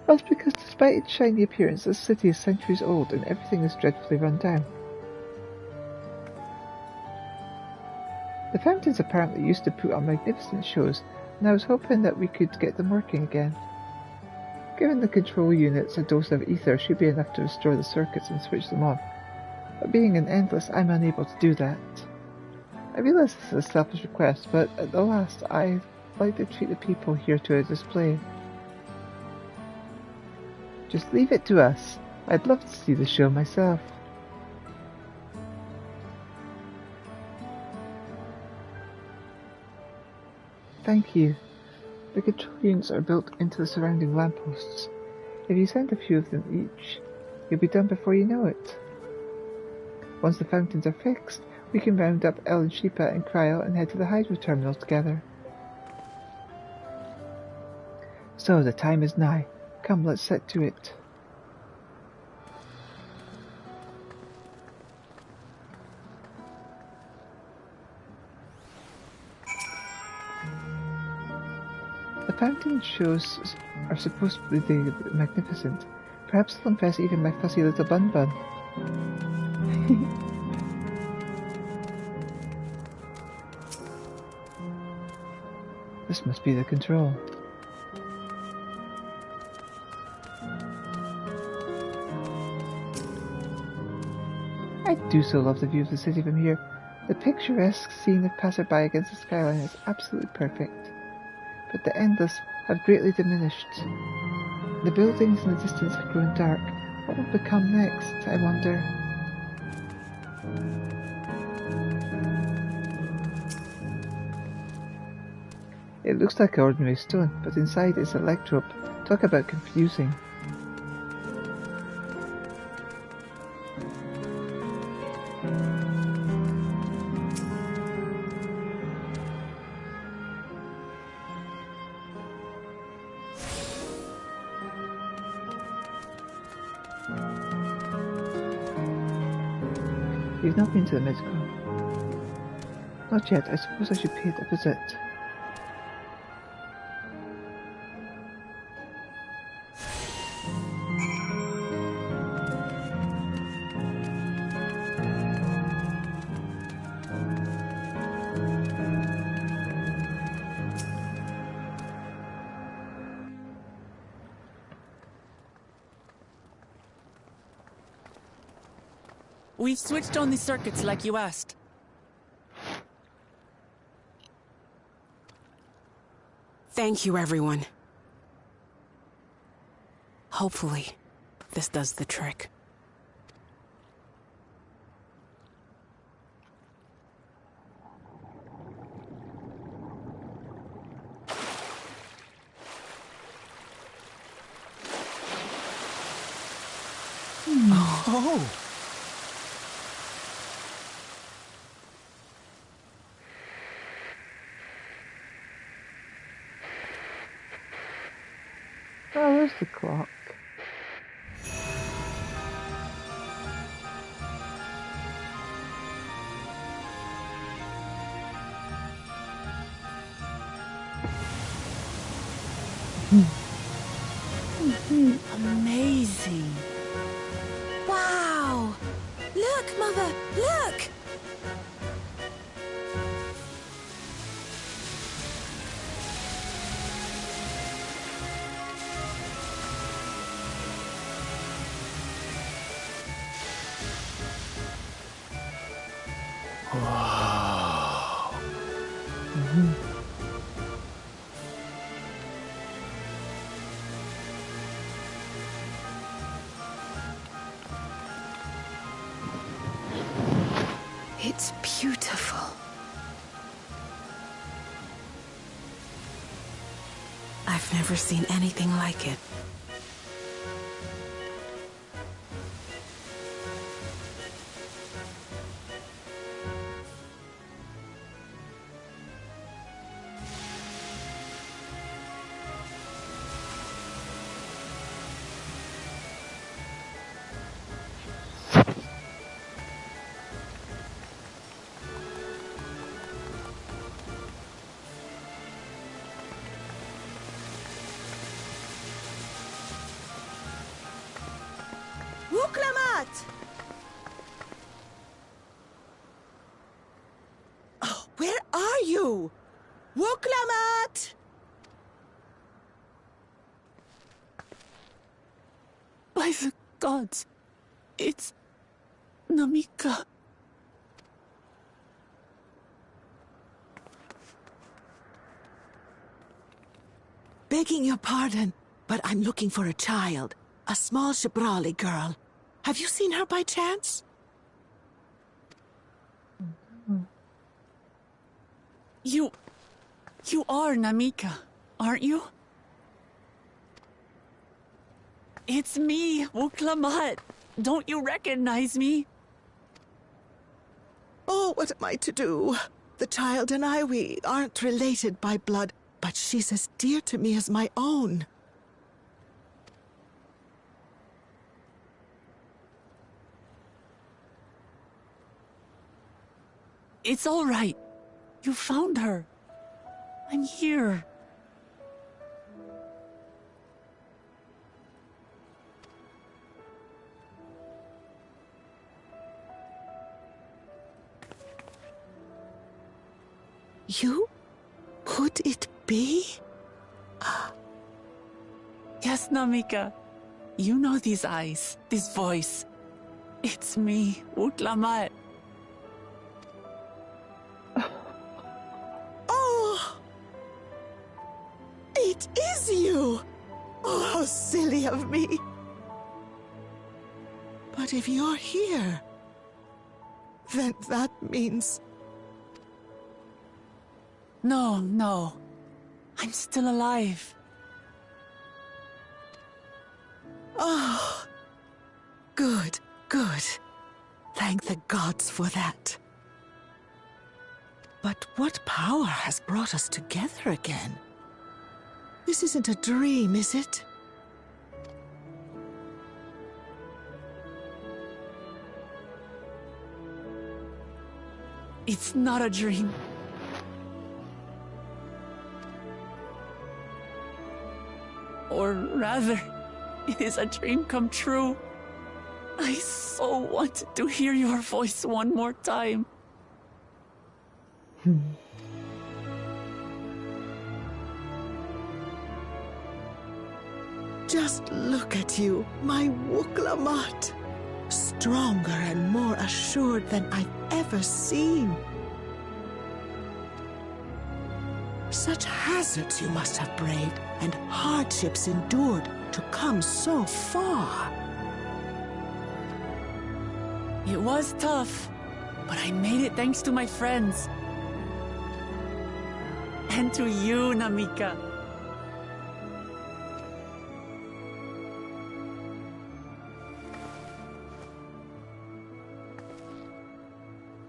That's because despite its shiny appearance, this city is centuries old and everything is dreadfully run down. The fountains apparently used to put on magnificent shows, and I was hoping that we could get them working again. Given the control units, a dose of ether should be enough to restore the circuits and switch them on, but being an Endless, I'm unable to do that. I realise this is a selfish request, but at the last, I'd like to treat the people here to a display. Just leave it to us. I'd love to see the show myself. Thank you. The control units are built into the surrounding lampposts. If you send a few of them each, you'll be done before you know it. Once the fountains are fixed, we can round up Ellen Sheepa and Cryle and head to the hydro terminal together. So the time is nigh. Come, let's set to it. The fountain shows are supposed to be magnificent. Perhaps they'll impress even my fussy little bun-bun. This must be the control. I do so love the view of the city from here. The picturesque scene of passerby against the skyline is absolutely perfect. But the Endless have greatly diminished. The buildings in the distance have grown dark. What will become next, I wonder? It looks like ordinary stone, but inside is electrope. Talk about confusing. You've not been to the medical? Not yet. I suppose I should pay it a visit. We've switched on the circuits like you asked. Thank you, everyone. Hopefully, this does the trick. Oh! Oh, there's the clock. Amazing. Wow! Look, Mother! Look! Wow. It's beautiful. I've never seen anything like it. Wuklamat! Oh, where are you? Wuklamat! By the gods, it's Namika. Begging your pardon, but I'm looking for a child. A small Shibrali girl. Have you seen her by chance? You are Namika, aren't you? It's me, Wuklamat. Don't you recognize me? Oh, what am I to do? The child and I, we aren't related by blood, but she's as dear to me as my own. It's all right. You found her. I'm here. You? Could it be? Yes, Namika. You know these eyes, this voice. It's me, Wuklamat. Oh! It is you! Oh, how silly of me. But if you're here, then that means... No. I'm still alive. Oh, good. Thank the gods for that. But what power has brought us together again? This isn't a dream, is it? It's not a dream. Or rather, it is a dream come true. I so wanted to hear your voice one more time. Just look at you, my Wuklamat. stronger and more assured than I've ever seen. Such hazards you must have braved, and hardships endured to come so far. It was tough, but I made it thanks to my friends. And to you, Namika.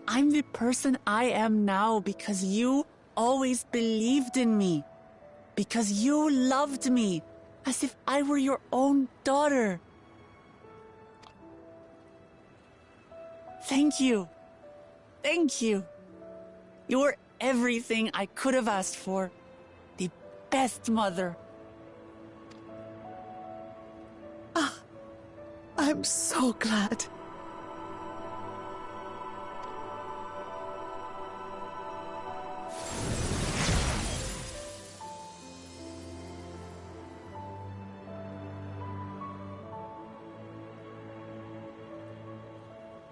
I'm the person I am now because you always believed in me. Because you loved me as if I were your own daughter. Thank you. Thank you. You're everything I could have asked for. The best mother. I'm so glad.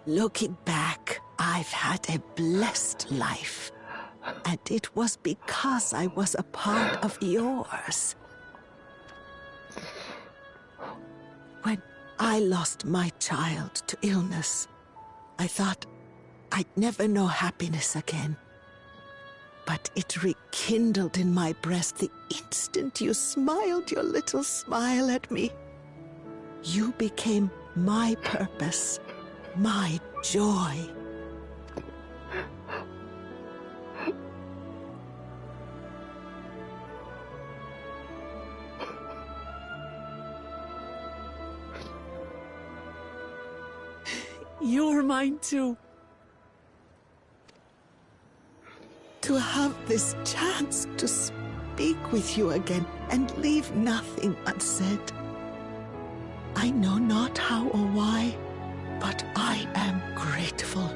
Looking back, I've had a blessed life. And it was because I was a part of yours. When I lost my child to illness, I thought I'd never know happiness again. But it rekindled in my breast the instant you smiled your little smile at me. You became my purpose. My joy. You're mine too. To have this chance to speak with you again and leave nothing unsaid. I know not how or why, but I am grateful.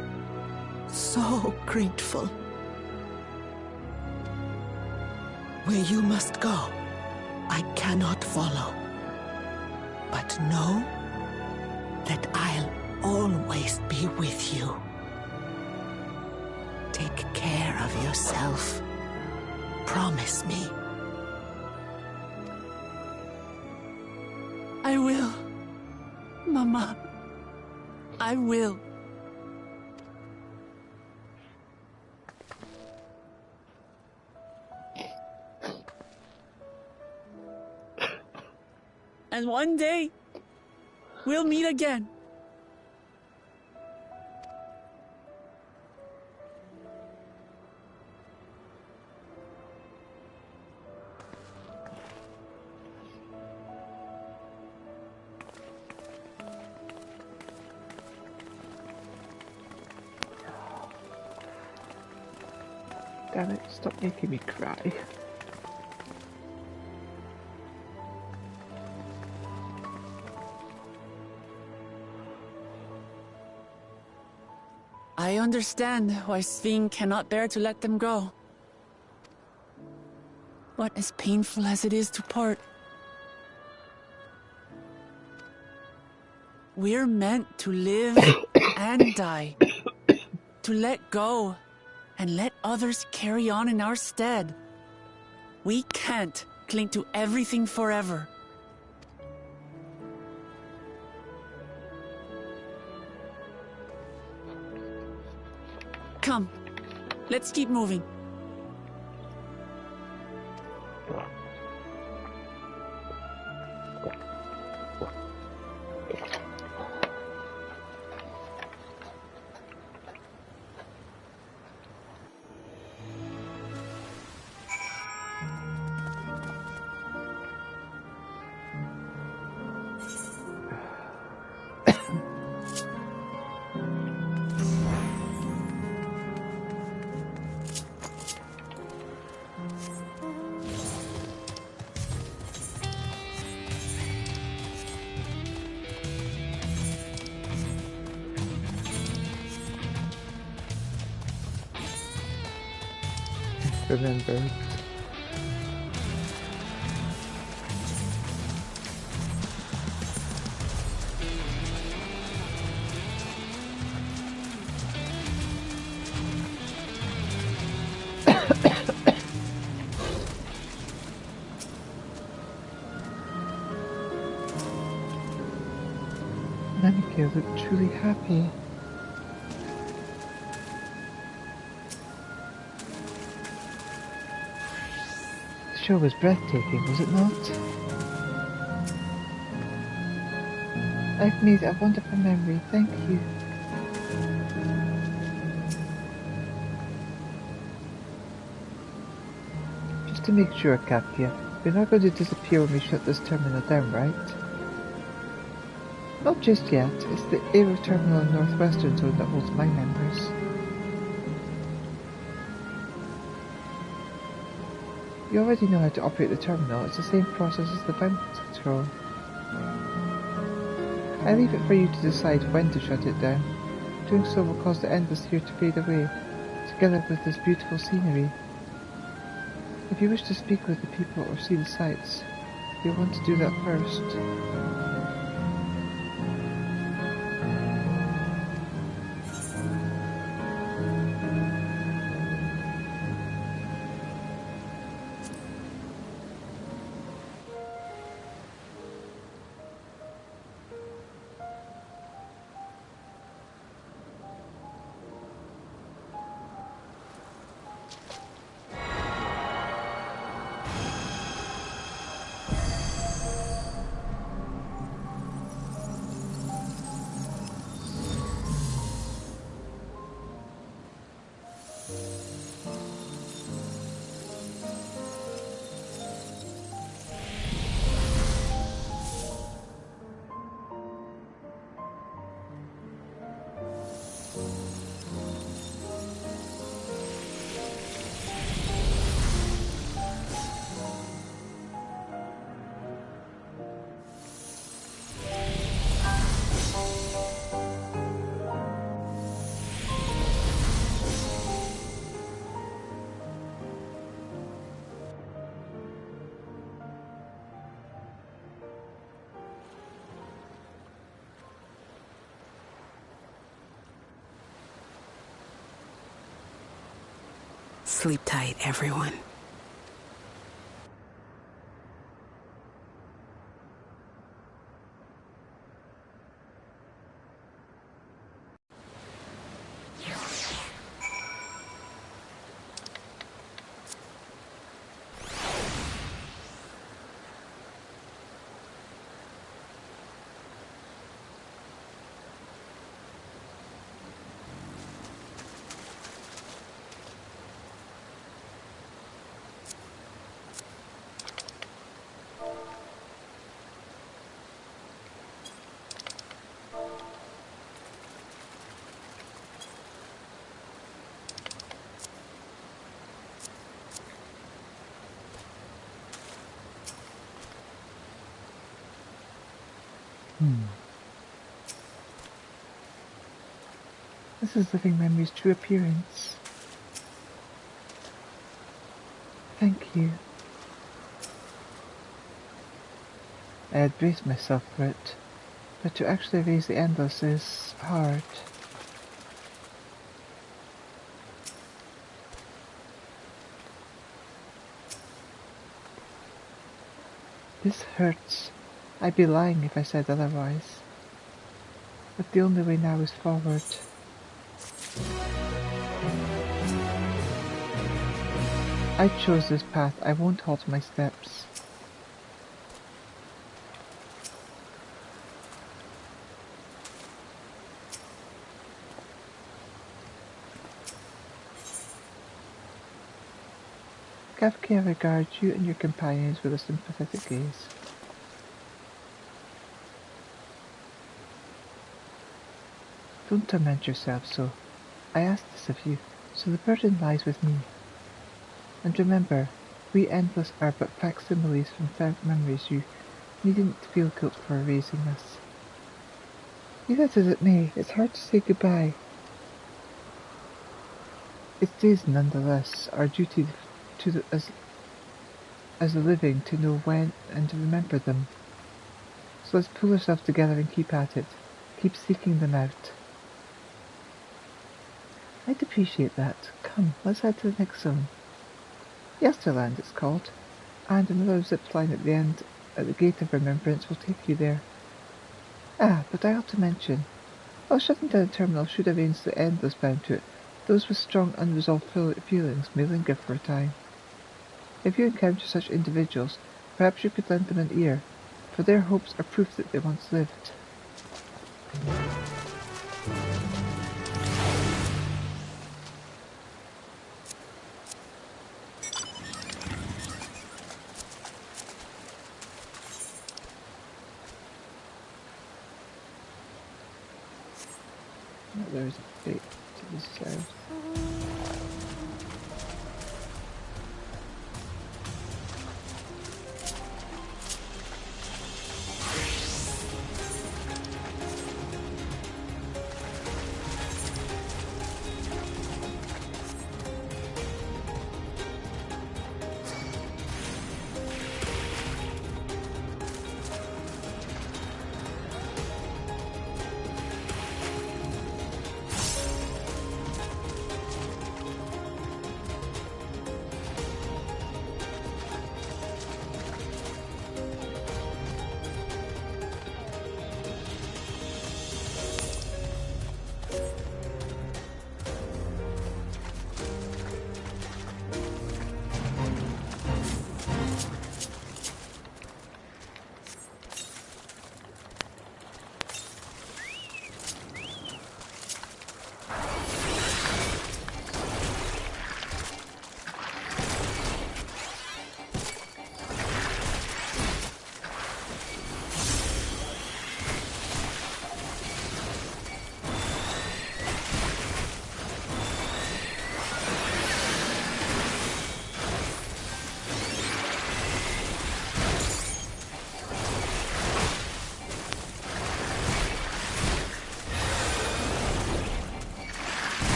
So grateful. Where you must go, I cannot follow. But know that I'll always be with you. Take care of yourself. Promise me. I will. Mama. I will. And one day, we'll meet again. Damn it, stop making me cry. I understand why Sven cannot bear to let them go. But as painful as it is to part, we're meant to live and die. To let go and let others carry on in our stead. We can't cling to everything forever. Come, let's keep moving. Remember. They look truly happy. The show was breathtaking, was it not? I've made a wonderful memory, thank you. Just to make sure, Katia, we're not going to disappear when we shut this terminal down, right? Not just yet, it's the Aero Terminal in Northwestern Zone that holds my members. You already know how to operate the terminal, it's the same process as the bound control. I leave it for you to decide when to shut it down. Doing so will cause the Endless here to fade away, together with this beautiful scenery. If you wish to speak with the people or see the sights, you'll want to do that first. Sleep tight, everyone. This is Living Memory's true appearance. Thank you. I had braced myself for it, but to actually raise the Endless is hard. This hurts. I'd be lying if I said otherwise. But the only way now is forward. I chose this path. I won't halt my steps. Kafka regards you and your companions with a sympathetic gaze. Don't torment yourself so. I asked this of you, so the burden lies with me. And remember, we Endless are but facsimiles from felt memories. You needn't feel guilt for erasing us. Be that as it may, it's hard to say goodbye. It is nonetheless our duty to as the living to know when and to remember them. So let's pull ourselves together and keep at it. Keep seeking them out. I'd appreciate that. Come, let's head to the next zone. Yesterland it's called, and another zip line at the end, at the Gate of Remembrance, will take you there. Ah, but I ought to mention, While shutting down the terminal should have aims to end those bound to it, those with strong unresolved feelings may linger for a time. If you encounter such individuals, perhaps you could lend them an ear, for their hopes are proof that they once lived. Oh, there's a bait to the south.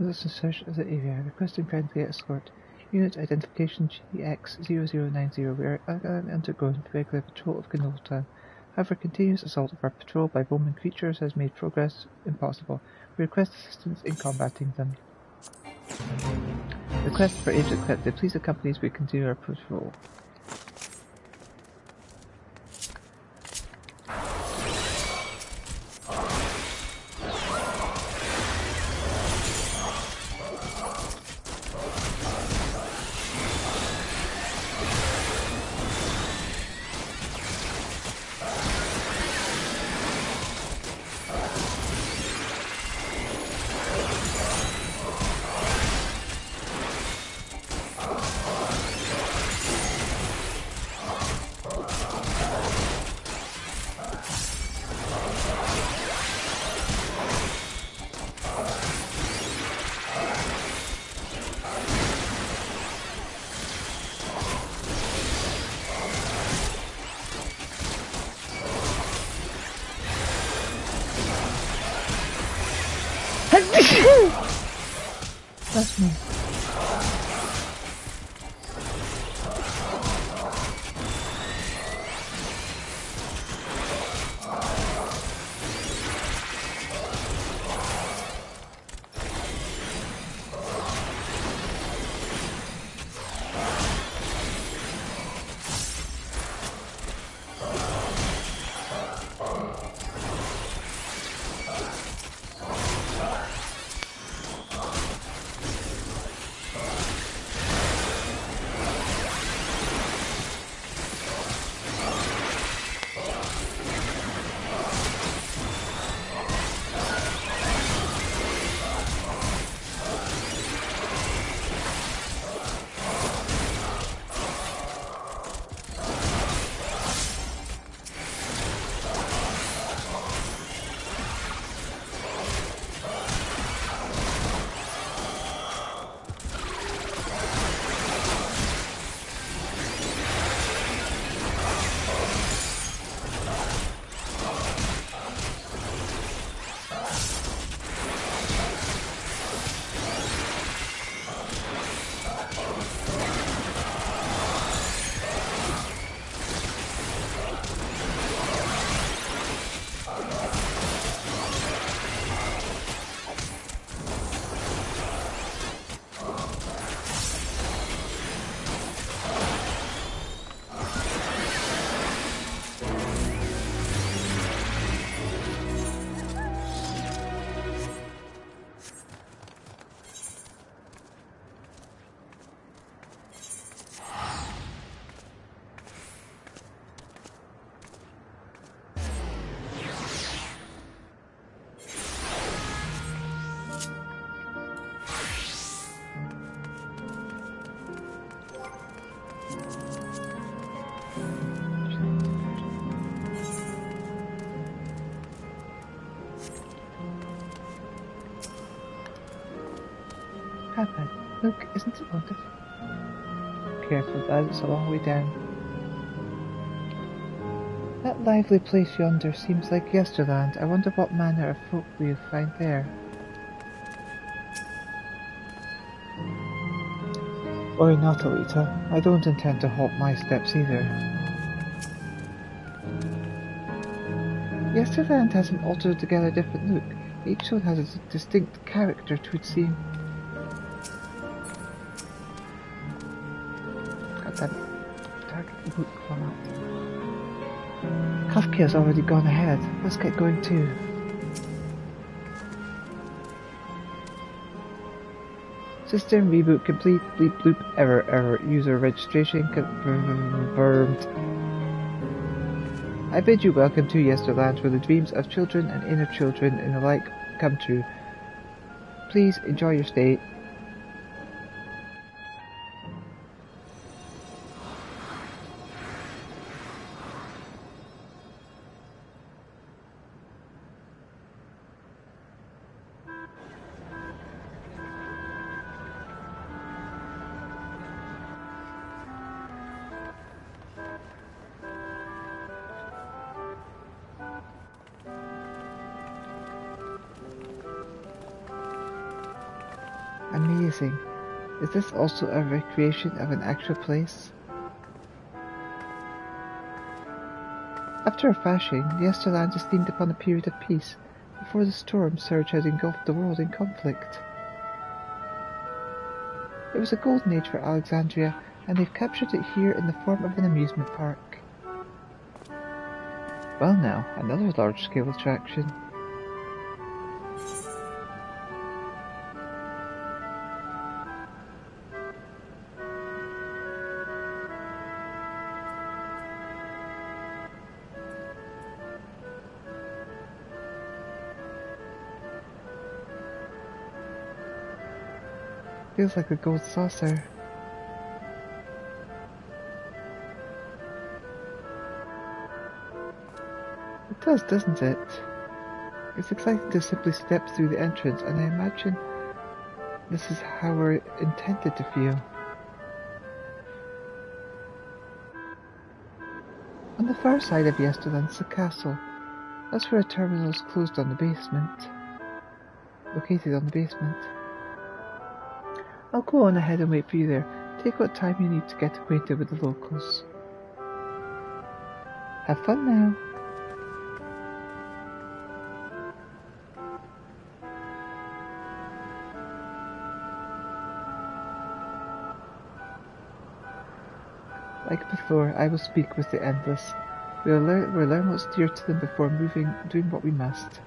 Let's search of the area. Requesting friendly escort. Unit identification GX0090. We are undergoing regular patrol of Gnoltown. However, continuous assault of our patrol by roaming creatures has made progress impossible. We request assistance in combating them. Request for agent accepted. Please accompany as we continue our patrol. That's me. Happen. Look, isn't it wonderful? Careful, Dad, it's a long way down. That lively place yonder seems like Yesterland. I wonder what manner of folk we'll find there. Oi, not Elita. I don't intend to halt my steps either. Yesterland has an altogether different look. Each zone has a distinct character to its seem. That target book format. Kafka's already gone ahead. Let's get going too. System reboot complete. Bleep bloop error. User registration confirmed. I bid you welcome to Yesterland, where the dreams of children and inner children and the like come true. Please enjoy your stay. Amazing. Is this also a recreation of an actual place? After a fashion, the Esterland esteemed upon a period of peace before the storm surge had engulfed the world in conflict. It was a golden age for Alexandria, and they've captured it here in the form of an amusement park. Well now, another large-scale attraction. Feels like a gold saucer. It does, doesn't it? It's exciting to simply step through the entrance, and I imagine this is how we're intended to feel. On the far side of Yesterland is the castle. That's where a terminal is closed on the basement. Located on the basement. I'll go on ahead and wait for you there. Take what time you need to get acquainted with the locals. Have fun now. Like before, I will speak with the Endless. We'll learn what's dear to them before doing what we must.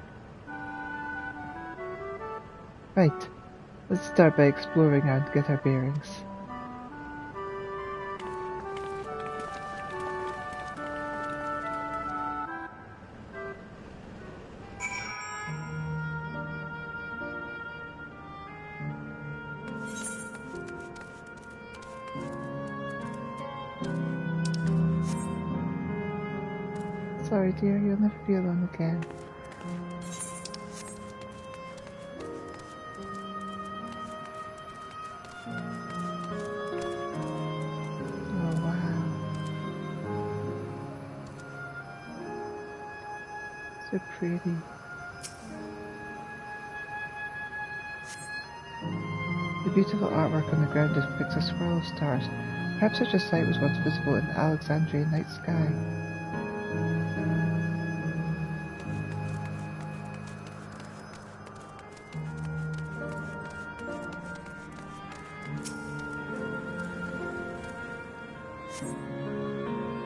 Right. Let's start by exploring and get our bearings. Sorry dear, you'll never be alone again. So pretty. The beautiful artwork on the ground depicts a swirl of stars. Perhaps such a sight was once visible in the Alexandrian night sky.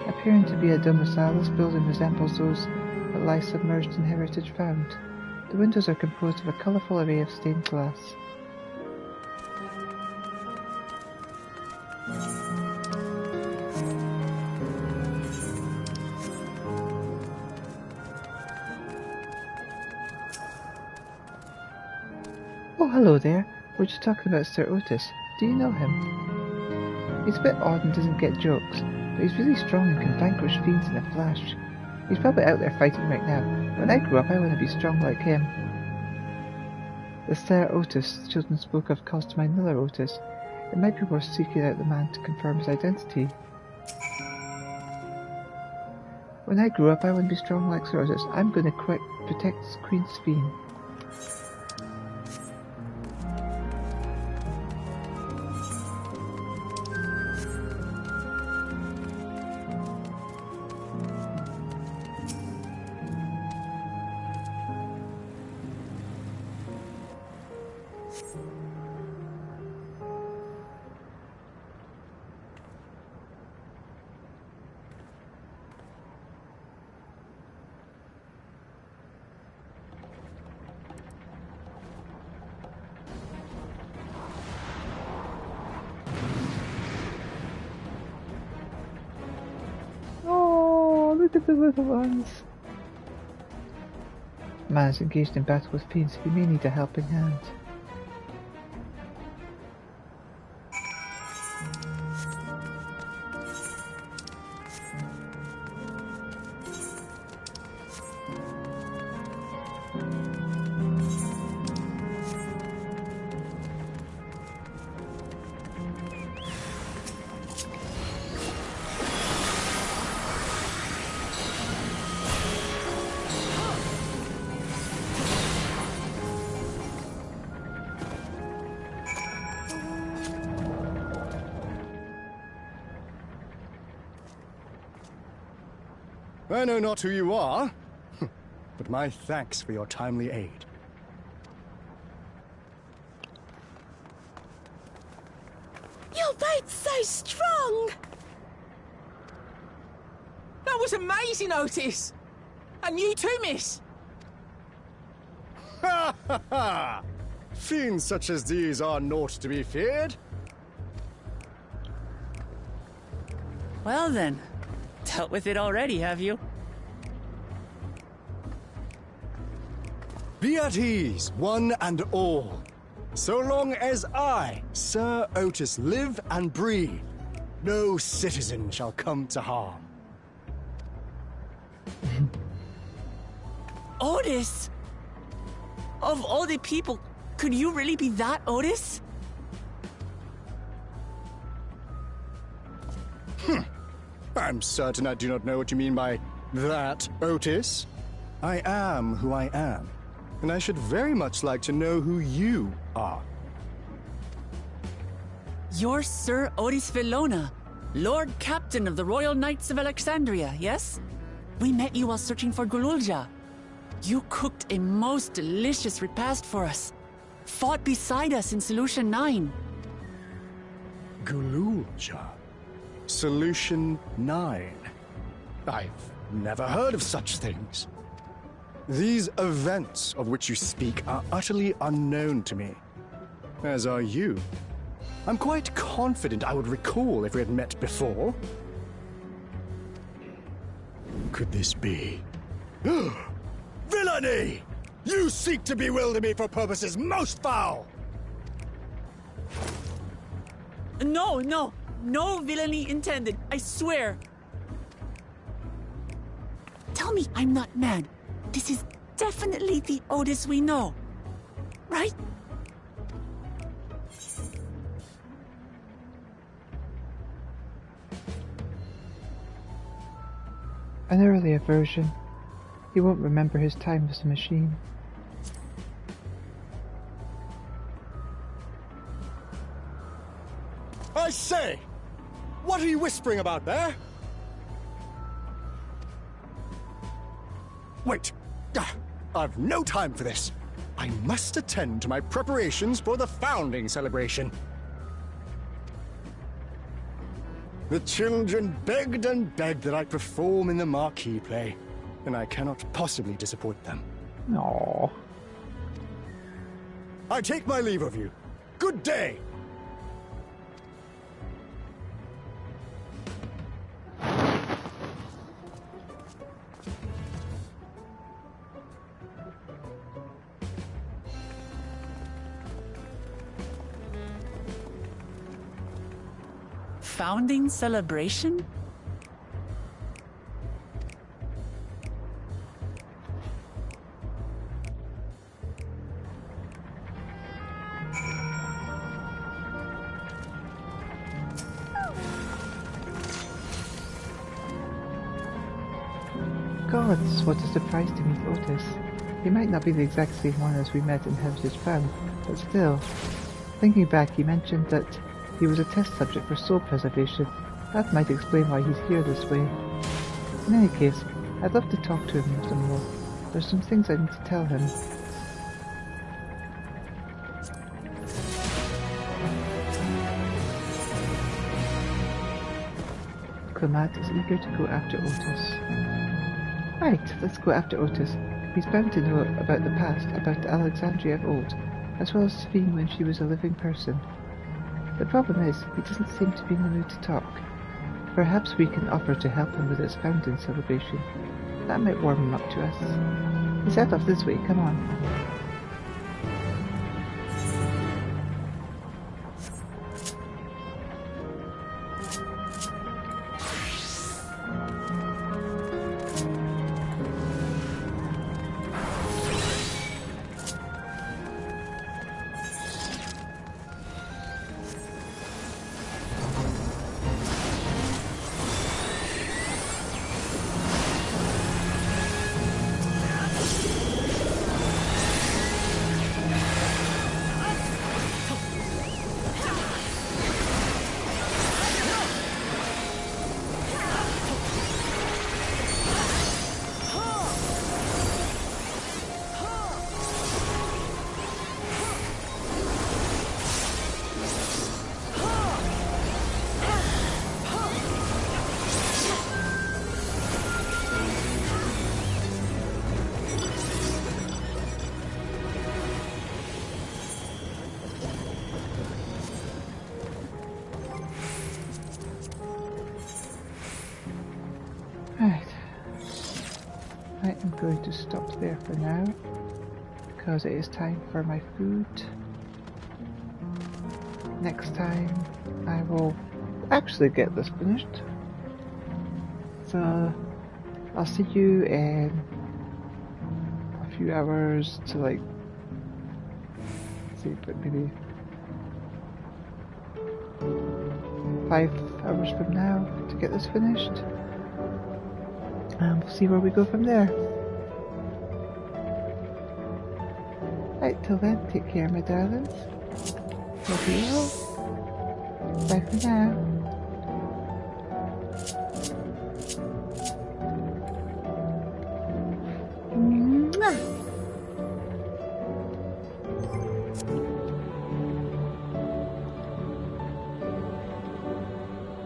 Appearing to be a domicile, this building resembles those that lie submerged in heritage found. The windows are composed of a colourful array of stained glass. Oh, hello there. We're just talking about Sir Otis. Do you know him? He's a bit odd and doesn't get jokes, but he's really strong and can vanquish fiends in a flash. He's probably out there fighting right now. When I grow up, I want to be strong like him. The Sir Otis the children spoke of caused to mind Miller Otis. It might be worth seeking out the man to confirm his identity. When I grow up, I want to be strong like Sir Otis. I'm going to protect Queen Sphene. Look at the little ones. Man is engaged in battle with fiends. He may need a helping hand. I know not who you are, but my thanks for your timely aid. Your fate's so strong! That was amazing, Otis! And you too, miss! Ha ha ha! Fiends such as these are naught to be feared. Well then, dealt with it already, have you? Be at ease, one and all. So long as I, Sir Otis, live and breathe, no citizen shall come to harm. Otis! Of all the people, could you really be that Otis? I'm certain I do not know what you mean by that, Otis. I am who I am, and I should very much like to know who you are. You're Sir Otis Villona, Lord Captain of the Royal Knights of Alexandria, yes? We met you while searching for Gululja. You cooked a most delicious repast for us. Fought beside us in Solution 9. Gululja. Solution 9. I've never heard of such things. These events of which you speak are utterly unknown to me, as are you. I'm quite confident I would recall if we had met before. Could this be? Villainy! You seek to bewilder me for purposes most foul! No villainy intended, I swear. Tell me I'm not mad. This is definitely the Otis we know, right? An earlier version. He won't remember his time as a machine. I say! What are you whispering about there? Wait! I've no time for this. I must attend to my preparations for the founding celebration. The children begged and begged that I perform in the marquee play, and I cannot possibly disappoint them. No. I take my leave of you. Good day! Founding celebration? Gods, what a surprise to meet Otis. He might not be the exact same one as we met in Heritage Farm, but still. Thinking back, he mentioned that he was a test subject for soul preservation. That might explain why he's here this way. In any case, I'd love to talk to him some more. There's some things I need to tell him. Clement is eager to go after Otis. Right, let's go after Otis. He's bound to know about the past, about Alexandria of old, as well as Sphene when she was a living person. The problem is, he doesn't seem to be in the mood to talk. Perhaps we can offer to help him with his founding celebration. That might warm him up to us. He's out of this way, come on. I'm going to stop there for now, because it is time for my food. Next time I will actually get this finished. So I'll see you in a few hours to like, see, but maybe 5 hours from now to get this finished. And we'll see where we go from there. Right, till then, take care, my darlings. Love you all. Bye for now.